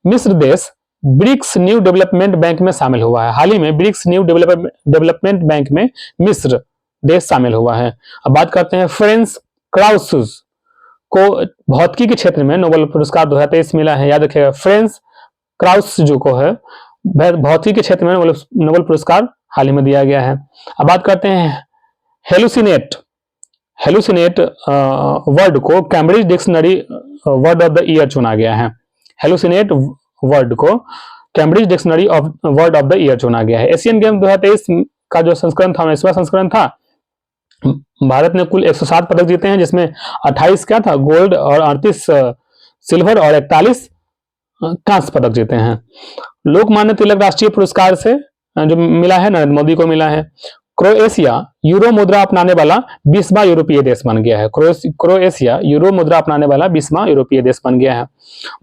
मिस्र देश ब्रिक्स न्यू डेवलपमेंट बैंक में शामिल हुआ है। हाल ही में ब्रिक्स न्यू डेवलपमेंट बैंक में मिस्र देश शामिल हुआ है। अब बात करते हैं फ्रेंस क्राउसूस को भौतिकी के क्षेत्र में नोबेल पुरस्कार 2023 मिला है, याद रखिएगा। फ्रेंस क्राउस जो को है भौतिकी के क्षेत्र में नोबेल पुरस्कार हाल ही में दिया गया है। अब बात करते हैं हेलुसिनेट वर्ड को Cambridge dictionary word of the year चुना गया है। हेलुसिनेट वर्ड को Cambridge dictionary of word of the year चुना गया है। एशियन गेम 2023 का जो संस्करण था 19वां संस्करण था, भारत ने कुल 107 पदक जीते हैं, जिसमें 28 क्या था गोल्ड और 38 सिल्वर और 41 कांस्य पदक जीते हैं। लोकमान्य तिलक राष्ट्रीय पुरस्कार से जो मिला है नरेंद्र मोदी को मिला है। क्रोएशिया यूरो मुद्रा अपनाने वाला 20वां यूरोपीय देश बन गया है। क्रोएशिया यूरो मुद्रा अपनाने वाला 20वां यूरोपीय देश बन गया है।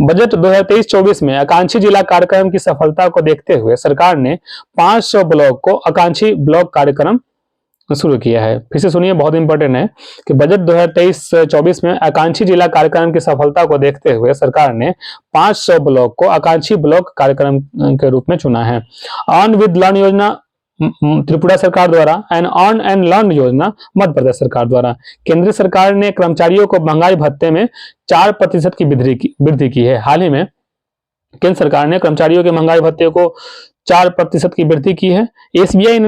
बजट 2023-24 में आकांक्षी जिला कार्यक्रम की सफलता को देखते हुए सरकार ने 500 ब्लॉक को आकांक्षी ब्लॉक कार्यक्रम शुरू किया है। फिर से सुनिए, बहुत इंपॉर्टेंट है कि बजट 2023-24 में आकांक्षी जिला कार्यक्रम की सफलता को देखते हुए सरकार ने 500 ब्लॉक को आकांक्षी ब्लॉक कार्यक्रम के रूप में चुना है। अर्न विद लर्न योजना त्रिपुरा सरकार द्वारा एंड अर्न एंड लर्न योजना मध्य प्रदेश सरकार द्वारा। केंद्र सरकार ने कर्मचारियों को महंगाई भत्ते में 4% की वृद्धि की है। हाल ही में केंद्र सरकार ने कर्मचारियों के महंगाई भत्ते को 4% की वृद्धि की है। एसबीआई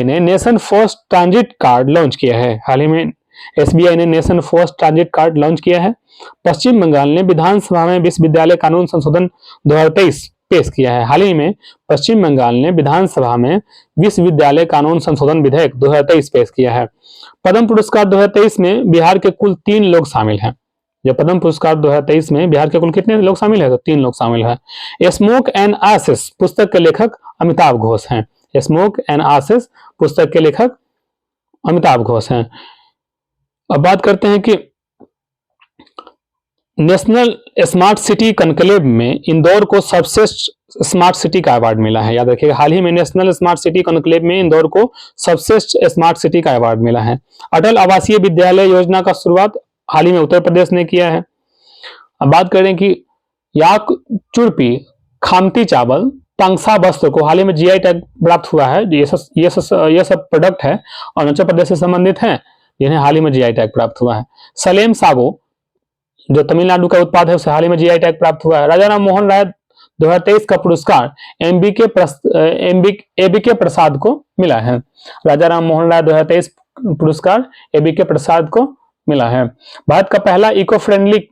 ने nation first transit card launch किया है। हाल ही में एसबीआई ने nation first transit card launch किया है। पश्चिम बंगाल ने विधानसभा में विश्वविद्यालय कानून संशोधन 2023 पेश किया है। हाल ही में पश्चिम बंगाल ने विधानसभा में विश्वविद्यालय कानून संशोधन विधेयक 2023 पेश किया है। पद्म पुरस्कार 2023 में बिहार के कुल 3 लोग शामिल हैं। जो पद्म पुरस्कार 2023 में बिहार के कुल कितने लोग शामिल हैं? तो 3 लोग शामिल हैं। स्मोक एंड आसेस पुस्तक के लेखक अमिताभ घोष हैं। स्मोक एंड आसेस पुस्तक के लेखक अमिताभ घोष हैं। अब बात करते हैं कि नेशनल स्मार्ट सिटी कॉन्क्लेव में इंदौर को सर्वश्रेष्ठ स्मार्ट सिटी का अवार्ड मिला है। याद रखिएगा, हाल ही में नेशनल स्मार्ट सिटी कॉन्क्लेव में इंदौर को सर्वश्रेष्ठ स्मार्ट सिटी का अवार्ड मिला है। अटल आवासीय विद्यालय योजना का शुरुआत हाल ही में उत्तर प्रदेश ने किया है। अब बात करें कि याक चुरपी, खामती चावल, तंगसा वस्त्र को हाल ही में जीआई टैग प्राप्त हुआ है। ये सब प्रोडक्ट है और अरुणाचल प्रदेश से संबंधित हैं, जिन्हें हाल ही में जीआई टैग प्राप्त हुआ है। सलेम सागो जो तमिलनाडु का उत्पाद है, उसे हाल ही में जीआई टैग प्राप्त हुआ है। राजा राम मोहन राय 2023 का पुरस्कार एबीके प्रसाद को मिला है। राजा राम मोहन राय 2023 पुरस्कार एबीके प्रसाद को मिला है। भारत का पहला eco friendly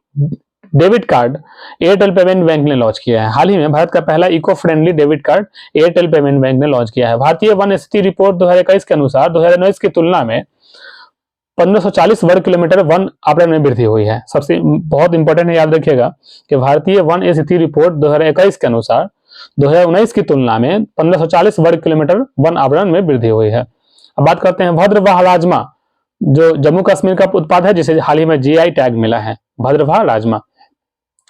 debit card Airtel payment bank ने लॉन्च किया है। हाल ही में भारत का पहला eco friendly debit card Airtel payment bank ने लॉन्च किया है। भारतीय वन स्थिति रिपोर्ट 2021 के अनुसार 2019 की तुलना में 1540 वर्ग किलोमीटर वन आवरण में वृद्धि हुई है। सबसे बहुत इंपॉर्टेंट है, याद रखिएगा कि भारतीय वन स्थिति रिपोर्ट 2021 के अनुसार 2019 की तुलना में 1540 वर्ग किलोमीटर वन आवरण में वृद्धि हुई है। अब बात करते हैं भद्रवाह राजमा, जो जम्मू कश्मीर का उत्पाद है, जिसे हाल ही में जीआई टैग मिला है। भद्रवाह राजमा।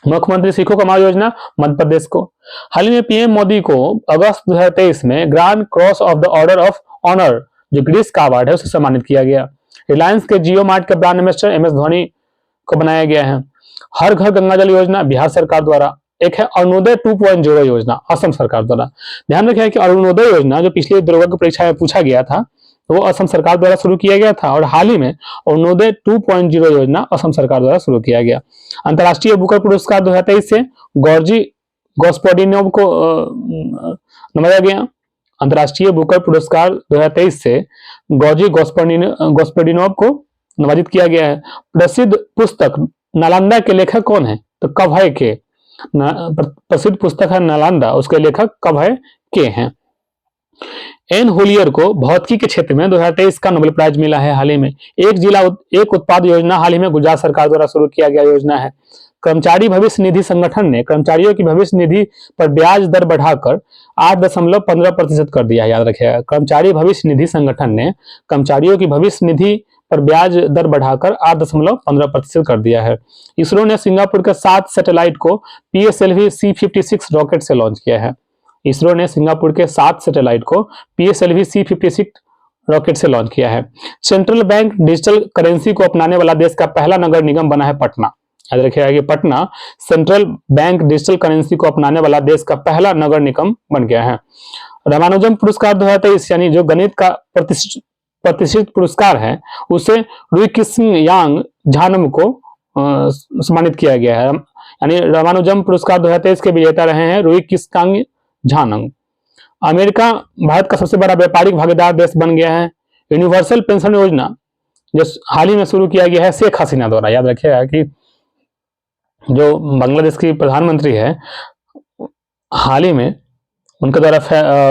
मुख्यमंत्री सिखों कमाल योजना मध्य प्रदेश को। हाल ही में पीएम मोदी को अगस्त 2023 में grand cross of the order of honour जो ग्रीस का अवार्ड है, उसे सम्मानित किया गया। रिलायंस के जियो मार्ट के ब्रांड एम्बेसडर एमएस धोनी को बनाया गया है। हर घर गंगा जल योजना बिहार सरकार द्वारा। एक है अरुणोदय 2.0 योजना असम सरकार द्वारा। ध्यान रखिए कि अरुणोदय योजना जो पिछले दुर्ग परीक्षा में पूछा गया था, तो वो असम सरकार द्वारा शुरू किया गया था, और हाल ही में अरुणोदय 2.0 योजना असम सरकार द्वारा शुरू किया गया। अंतर्राष्ट्रीय बुकर पुरस्कार 2023 से गॉर्जी गॉस्पोडिनोव को नवाजा गया। अंतर्राष्ट्रीय बुकर पुरस्कार 2023 से गॉर्जी गॉस्पोडिनोव को नवाजित किया गया है। प्रसिद्ध पुस्तक नालंदा के लेखक कौन है? तो कभय के। प्रसिद्ध पुस्तक है नालंदा, उसके लेखक कभय के हैं। एन होलियर को भौतिकी के क्षेत्र में 2023 का नोबेल प्राइज मिला है। हाल ही में एक जिला एक उत्पाद योजना हाल ही में गुजरात सरकार द्वारा शुरू किया गया योजना है। कर्मचारी भविष्य निधि संगठन ने कर्मचारियों की भविष्य निधि पर ब्याज दर बढ़ाकर 8.15% कर दिया है। याद रखिएगा, कर्मचारी भविष्य निधि संगठन ने कर्मचारियों की भविष्य निधि पर ब्याज दर बढ़ाकर 8.15% कर दिया है। इसरो ने सिंगापुर के 7 सैटेलाइट को PSLV C56 रॉकेट से लॉन्च किया है। इसरो ने सिंगापुर के 7 सैटेलाइट को PSLV C56 रॉकेट से लॉन्च किया है। सेंट्रल बैंक डिजिटल करेंसी को अपनाने वाला देश का पहला नगर निगम बना है पटना। याद रखिएगा कि Patna central bank digital currency को अपनाने वाला देश का पहला नगर निगम बन गया है। रामानुजम पुरस्कार 2023 यानी जो गणित का प्रतिष्ठित पुरस्कार है, उसे रुई किस्ंग यांग झानम को सम्मानित किया गया है। यानी रामानुजम पुरस्कार 2023 के विजेता रहे हैं रुई किस्कांग झानंग। अमेरिका भारत का सबसे बड़ा व्यापारिक भागीदार देश बन गया है। यूनिवर्सल पेंशन योजना जो हाल ही में शुरू किया गया है शेख हसीना द्वारा, याद रखिएगा कि जो बांग्लादेश की प्रधानमंत्री है हाल ही में उनके द्वारा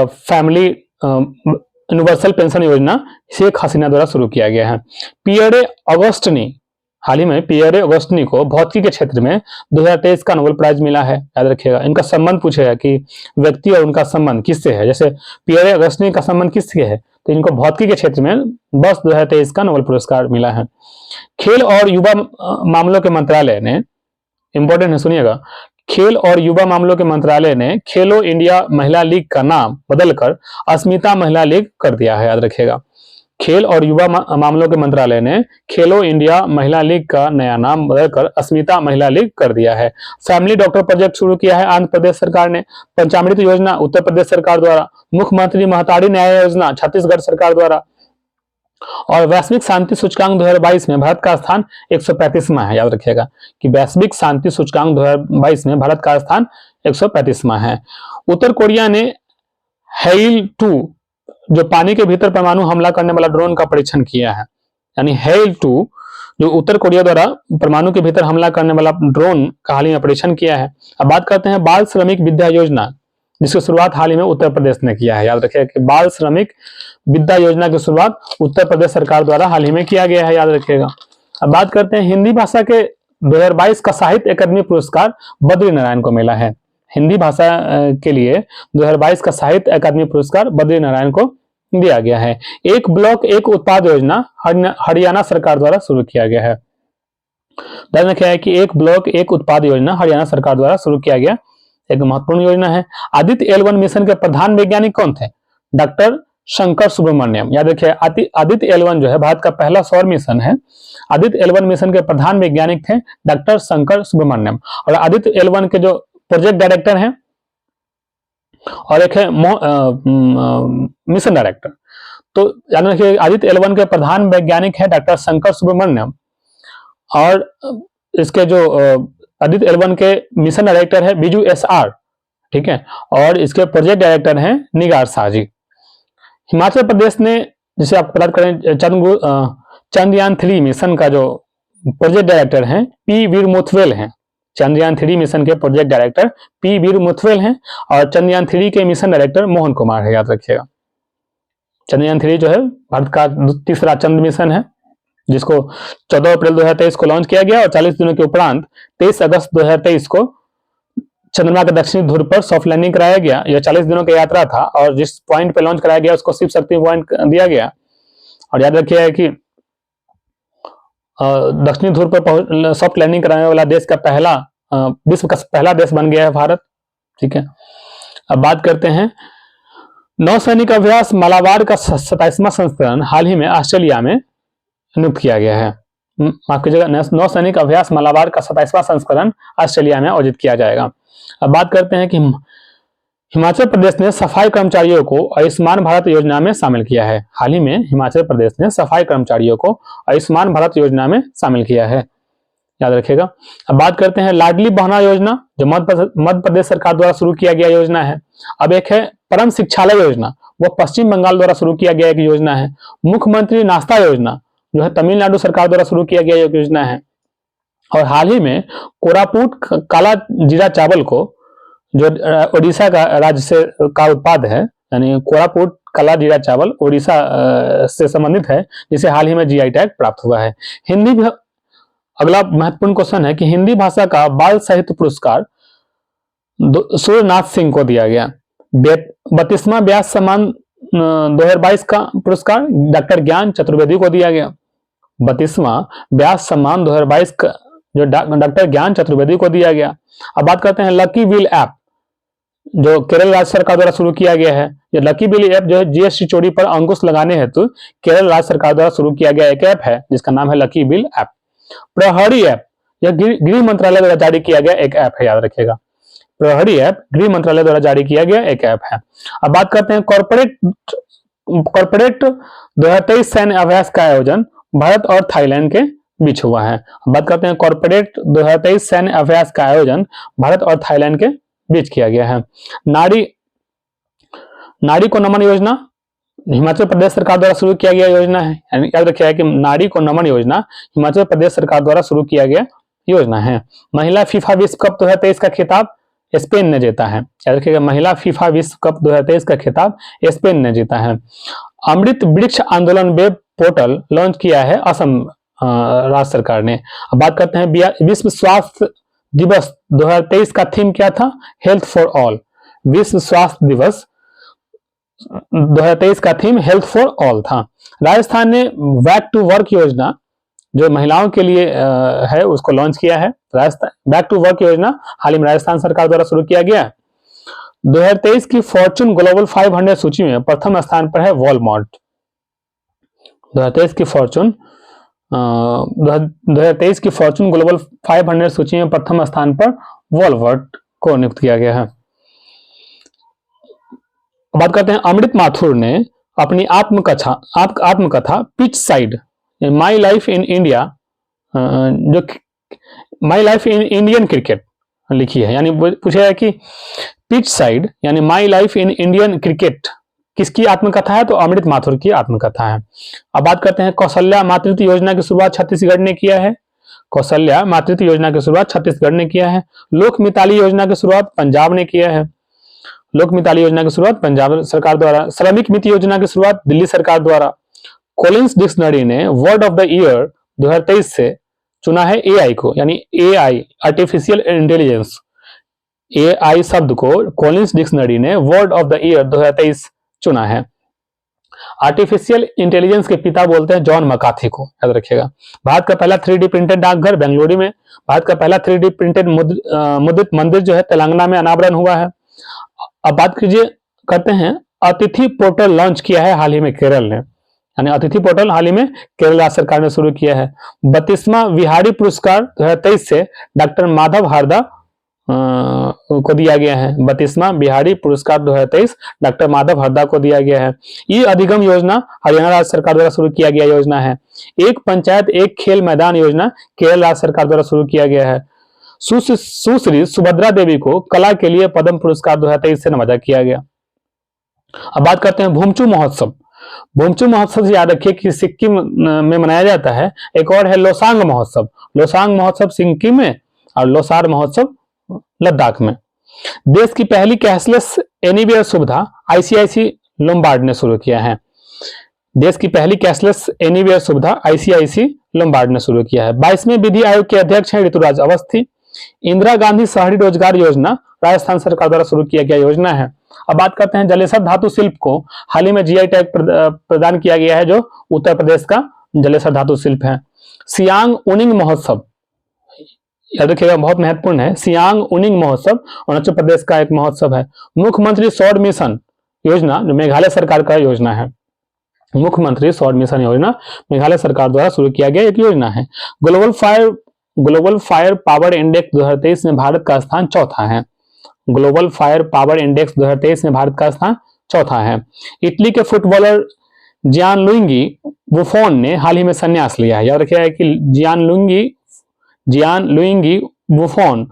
फैमिली यूनिवर्सल पेंशन योजना शेख हसीना द्वारा शुरू किया गया है। पियरे ऑगस्टिनी, हाल ही में पियरे ऑगस्टिनी को भौतिकी के क्षेत्र में 2023 का नोबेल प्राइज मिला है, याद रखिएगा। इनका संबंध पूछेगा कि व्यक्ति और उनका संबंध किससे है, जैसे पियरे ऑगस्टिनी का संबंध किससे है, तो इनको भौतिकी के क्षेत्र में बस 2023 का नोबेल पुरस्कार मिला है। खेल और युवा मामलों के मंत्रालय ने, इंपॉर्टेंट है सुनिएगा, खेल और युवा मामलों के मंत्रालय ने खेलो इंडिया महिला लीग का नाम बदलकर अस्मिता महिला लीग कर दिया है, याद रखिएगा। खेल और युवा मामलों के मंत्रालय ने खेलो इंडिया महिला लीग का नया नाम बदलकर अस्मिता महिला लीग कर दिया है। फैमिली डॉक्टर प्रोजेक्ट शुरू किया है आंध्र प्रदेश सरकार ने। पंचामृत योजना उत्तर प्रदेश सरकार द्वारा। मुख्यमंत्री महतारी न्याय योजना छत्तीसगढ़ सरकार द्वारा। और वैश्विक शांति सूचकांक 2022 में भारत का स्थान 135वां है, याद रखिएगा कि वैश्विक शांति सूचकांक 2022 में भारत का स्थान 135वां है। उत्तर कोरिया ने हेइल-2 जो पानी के भीतर परमाणु हमला करने वाला ड्रोन का परीक्षण किया है, यानी हेइल-2 जो उत्तर कोरिया द्वारा परमाणु के भीतर हमला करने वाला ड्रोन का हाल ही में परीक्षण किया है। अब बात करते हैं बाल श्रमिक विद्या योजना, जिसकी शुरुआत हाल ही में उत्तर प्रदेश ने किया है, याद रखिएगा कि बाल श्रमिक विद्या योजना की शुरुआत उत्तर प्रदेश सरकार द्वारा हाल ही में किया गया है, याद रखिएगा। अब बात करते हैं हिंदी भाषा के 2022 का साहित्य अकादमी पुरस्कार बद्री नारायण को मिला है। हिंदी भाषा के लिए 2022 का साहित्य अकादमी पुरस्कार बद्री नारायण को दिया गया है। एक ब्लॉक एक उत्पाद योजना हरियाणा सरकार द्वारा शुरू किया गया है। ध्यान रखिएगा है कि एक ब्लॉक एक उत्पाद योजना हरियाणा सरकार द्वारा शुरू किया गया एक महत्वपूर्ण योजना है। आदित्य L1 मिशन के प्रधान वैज्ञानिक कौन थे? डॉक्टर शंकर सुब्रमण्यम। याद रखिए आदित्य L1 जो है भारत का पहला सौर मिशन है। आदित्य L1 मिशन के प्रधान वैज्ञानिक थे डॉक्टर शंकर सुब्रमण्यम। और आदित्य L1 के जो प्रोजेक्ट डायरेक्टर हैं और एक है मिशन डायरेक्टर, तो याद रखिए आदित्य L1 के प्रधान वैज्ञानिक है डॉक्टर शंकर सुब्रमण्यम और इसके जो आदित्य L1 के मिशन डायरेक्टर है बीजू SR, ठीक है, और इसके प्रोजेक्ट डायरेक्टर हैं निगार शाह जी। हिमाचल प्रदेश ने, जिसे आप बात करें चंद्रयान 3 मिशन का जो प्रोजेक्ट डायरेक्टर हैं P वीर मुथवेल हैं। चंद्रयान 3 मिशन के प्रोजेक्ट डायरेक्टर P वीर मुथवेल हैं और चंद्रयान 3 के मिशन डायरेक्टर मोहन कुमार है, याद रखिएगा। चंद्रयान 3 जो है भारत का तीसरा चंद्र मिशन है, जिसको 14 अप्रैल 2023 को लॉन्च किया गया और 40 दिनों के उपरांत 23 अगस्त 2023 को चंद्रमा के दक्षिणी ध्रुव पर सॉफ्ट लैंडिंग कराया गया। यह 40 दिनों की यात्रा था और जिस पॉइंट पे लॉन्च कराया गया उसको शिव शक्ति पॉइंट दिया गया। और याद रखिए कि दक्षिणी ध्रुव पर सॉफ्ट लैंडिंग कराने वाला देश का पहला विश्व का पहला देश बन गया है भारत, ठीक है। अब बात करते हैं नौसैनिक अभ्यास मालाबार का 27वां संस्करण हाल ही में ऑस्ट्रेलिया में नियुक्त किया गया है। माफ कीजिएगा, नौसैनिक अभ्यास मालाबार का 27वां संस्करण ऑस्ट्रेलिया में आयोजित किया जाएगा। अब बात करते हैं कि हिमाचल प्रदेश ने सफाई कर्मचारियों को आयुष्मान भारत योजना में शामिल किया है। हाल ही में हिमाचल प्रदेश ने सफाई कर्मचारियों को आयुष्मान भारत योजना में शामिल किया है, याद रखिएगा। अब बात करते हैं लाडली बहना योजना, जो मध्य प्रदेश सरकार द्वारा शुरू किया गया योजना है। अब एक है परम शिक्षालय योजना, वो पश्चिम बंगाल द्वारा शुरू किया गया एक योजना है। मुख्यमंत्री नाश्ता योजना जो है तमिलनाडु सरकार द्वारा शुरू किया गया एक योजना है। और हाल ही में कोरापुट काला जीरा चावल को, जो ओडिशा का राज्य से का उत्पाद है, यानी कोरापुट काला जीरा चावल ओडिशा से संबंधित है, जिसे हाल ही में GI टैग प्राप्त हुआ है। हिंदी अगला महत्वपूर्ण क्वेश्चन है कि हिंदी भाषा का बाल साहित्य पुरस्कार सूर्यनाथ सिंह को दिया गया। 32वां व्यास सम्मान 2022 का पुरस्कार डॉक्टर ज्ञान चतुर्वेदी को दिया गया। 32वां व्यास सम्मान 2022 का जो डॉक्टर ज्ञान चतुर्वेदी को दिया गया। अब बात करते हैं लकी बिल ऐप, जो केरल राज्य सरकार द्वारा शुरू किया गया है। ये लकी बिल ऐप जो है GST चोरी पर अंकुश लगाने हेतु केरल राज्य सरकार द्वारा शुरू किया गया एक ऐप है, जिसका नाम है लकी बिल ऐप। प्रहरी ऐप, यह गृह मंत्रालय द्वारा जारी किया गया एक ऐप है, याद रखिएगा। प्रहरी ऐप गृह मंत्रालय द्वारा जारी किया गया एक ऐप है। अब बात करते हैं कॉर्पोरेट 2023 सैन्य अभ्यास का आयोजन भारत और थाईलैंड के बीच हुआ है। बात करते हैं कॉर्पोरेट 2023 सैन्य अभ्यास का आयोजन भारत और थाईलैंड के बीच किया गया है। नारी नारी को नमन योजना हिमाचल प्रदेश सरकार द्वारा शुरू किया गया योजना है। याद रखिए कि नारी को नमन योजना हिमाचल प्रदेश सरकार द्वारा शुरू किया गया योजना है। महिला फीफा विश्व कप 2023 का खिताब स्पेन ने जीता है। याद रखिएगा, महिला फीफा विश्व कप 2023 का खिताब स्पेन ने जीता है। अमृत वृक्ष आंदोलन वेब पोर्टल लॉन्च किया है असम राज्य सरकार ने। अब बात करते हैं विश्व स्वास्थ्य दिवस 2023 का थीम क्या था? Health for all. विश्व स्वास्थ्य दिवस 2023 का थीम हेल्थ फॉर ऑल था। राजस्थान ने बैक टू वर्क योजना जो महिलाओं के लिए है उसको लॉन्च किया है। राजस्थान बैक टू वर्क योजना हाल ही में राजस्थान सरकार द्वारा शुरू किया गया है। 2023 की फॉर्च्यून ग्लोबल 500 सूची में प्रथम स्थान पर है वॉलमार्ट। 2023 की फॉर्च्यून 2023 की फॉर्च्यून ग्लोबल 500 सूची में प्रथम स्थान पर वॉलमार्ट को नियुक्त किया गया है। बात करते हैं अमृत माथुर ने अपनी आत्मकथा pitch side my life in India जो my life in Indian cricket लिखी है। यानी पूछा है कि पिच साइड यानी my life in Indian cricket किसकी आत्मकथा है? तो अमृत माथुर की आत्मकथा है। अब बात करते हैं कौशल्या मातृत्व योजना की शुरुआत छत्तीसगढ़ ने किया है। कौशल्या मातृत्व योजना की शुरुआत छत्तीसगढ़ ने किया है। लोक मिताली योजना की शुरुआत पंजाब ने किया है। लोक मिताली योजना की शुरुआत पंजाब सरकार द्वारा। श्रमिक मित्र योजना की शुरुआत दिल्ली सरकार द्वारा। कॉलिंस डिक्शनरी ने वर्ड ऑफ द ईयर 2023 से चुना है एआई को, यानी एआई आर्टिफिशियल इंटेलिजेंस। एआई शब्द को कॉलिंस डिक्शनरी ने वर्ड ऑफ द ईयर 2023 चुना है। आर्टिफिशियल इंटेलिजेंस के पिता बोलते हैं जॉन मकार्थी को, याद रखिएगा। भारत का पहला 3D प्रिंटेड डाकघर बेंगलुरु में। भारत का पहला 3D प्रिंटेड मुद्रित मंदिर जो है तेलंगाना में अनावरण हुआ है। अब बात करते हैं अतिथि पोर्टल लॉन्च किया है हाल ही में केरल ने, यानी अतिथि पोर्टल हाल ही में केरल राज्य सरकार ने शुरू किया है। 32वां बिहारी पुरस्कार 2023 से डॉक्टर माधव हारदा को दिया गया है। 32वां बिहारी पुरस्कार 2023 डॉक्टर माधव हारदा को दिया गया है। ये अधिगम योजना हरियाणा राज्य सरकार द्वारा शुरू किया गया योजना है। एक पंचायत एक खेल मैदान योजना केरल राज्य सरकार द्वारा शुरू किया गया है। सुश्री सुभद्रा देवी को कला के लिए पद्म पुरस्कार 2023 से नवाजा किया गया। अब बात करते हैं भूमचू महोत्सव। भूमचू महोत्सव से याद रखिए कि सिक्किम में मनाया जाता है। एक और है लोसांग महोत्सव। लोसांग महोत्सव सिक्किम में और लोसार महोत्सव लद्दाख में। देश की पहली कैशलेस एनीवेयर सुविधा आईसीआईसी लोम्बार्ड ने शुरू किया है। देश की पहली कैशलेस एनीवेयर सुविधा आईसीआईसी लोम्बार्ड ने शुरू किया है। 22वें विधि आयोग के अध्यक्ष हैं ऋतुराज अवस्थी। इंदिरा गांधी शहरी रोजगार योजना राजस्थान सरकार द्वारा शुरू किया गया योजना है। अब बात करते हैं जलेसर धातु शिल्प को हाल ही में जीआई टैग प्रदान किया गया है, जो उत्तर प्रदेश का जलेसर धातु शिल्प है। सियांग उनिंग महोत्सव, याद रखिएगा बहुत महत्वपूर्ण है। सियांग उनिंग महोत्सव अरुणाचल प्रदेश का एक महोत्सव है। मुख्यमंत्री सौर मिशन योजना जो मेघालय सरकार का योजना है। मुख्यमंत्री सौर मिशन योजना मेघालय सरकार द्वारा शुरू किया गया एक योजना है। ग्लोबल फायर पावर इंडेक्स 2023 में भारत का स्थान चौथा है। ग्लोबल फायर पावर इंडेक्स 2023 में भारत का स्थान चौथा है। इटली के फुटबॉलर जियानलुइगी बुफोन ने हाल ही में संन्यास लिया है। याद रखिएगा कि जियानलुइगी बुफोन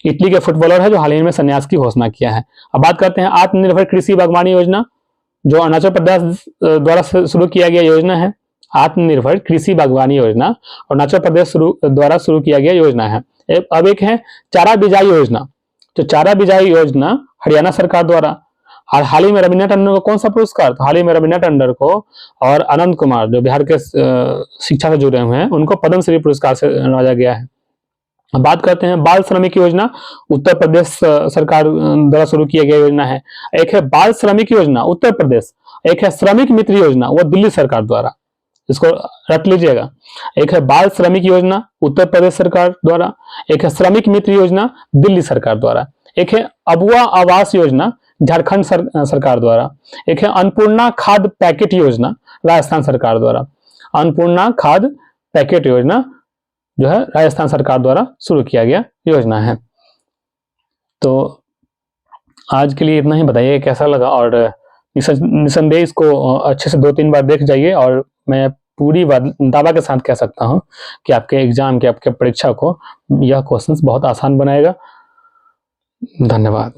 इटली के फुटबॉलर है जो हाल ही में संन्यास की घोषणा किया है। अब बात करते हैं आत्मनिर्भर कृषि बागवानी योजना जो अरुणाचल प्रदेश द्वारा शुरू किया गया योजना है। आत्मनिर्भर कृषि बागवानी योजना अरुणाचल प्रदेश द्वारा शुरू किया गया योजना है। अब एक है चारा बिजाई योजना। जो चारा बिजाई योजना हरियाणा सरकार द्वारा हाल ही में रवीना टंडन को कौन सा पुरस्कार? तो हाल ही में रवीना टंडन को और आनंद कुमार जो बिहार के शिक्षा से जुड़े हुए हैं उनको पद्मश्री पुरस्कार से नवाजा गया है। बात करते हैं बाल श्रमिक योजना उत्तर प्रदेश सरकार द्वारा शुरू किया गया योजना है। एक है बाल श्रमिक योजना उत्तर प्रदेश, एक है श्रमिक मित्र योजना वो दिल्ली सरकार द्वारा, इसको रट लीजिएगा। एक है बाल श्रमिक योजना उत्तर प्रदेश सरकार द्वारा, एक है श्रमिक मित्र योजना दिल्ली सरकार द्वारा, एक है अबुआ आवास योजना झारखंड सरकार द्वारा, एक है अन्नपूर्णा खाद्य पैकेट योजना राजस्थान सरकार द्वारा। अन्नपूर्णा खाद्य पैकेट योजना जो है राजस्थान सरकार द्वारा शुरू किया गया योजना है। तो आज के लिए इतना ही। बताइए कैसा लगा और निसंदेह इसको अच्छे से 2-3 बार देख जाइए और मैं पूरी दावा के साथ कह सकता हूँ कि आपके एग्जाम के, आपके परीक्षा को यह क्वेश्चंस बहुत आसान बनाएगा। धन्यवाद।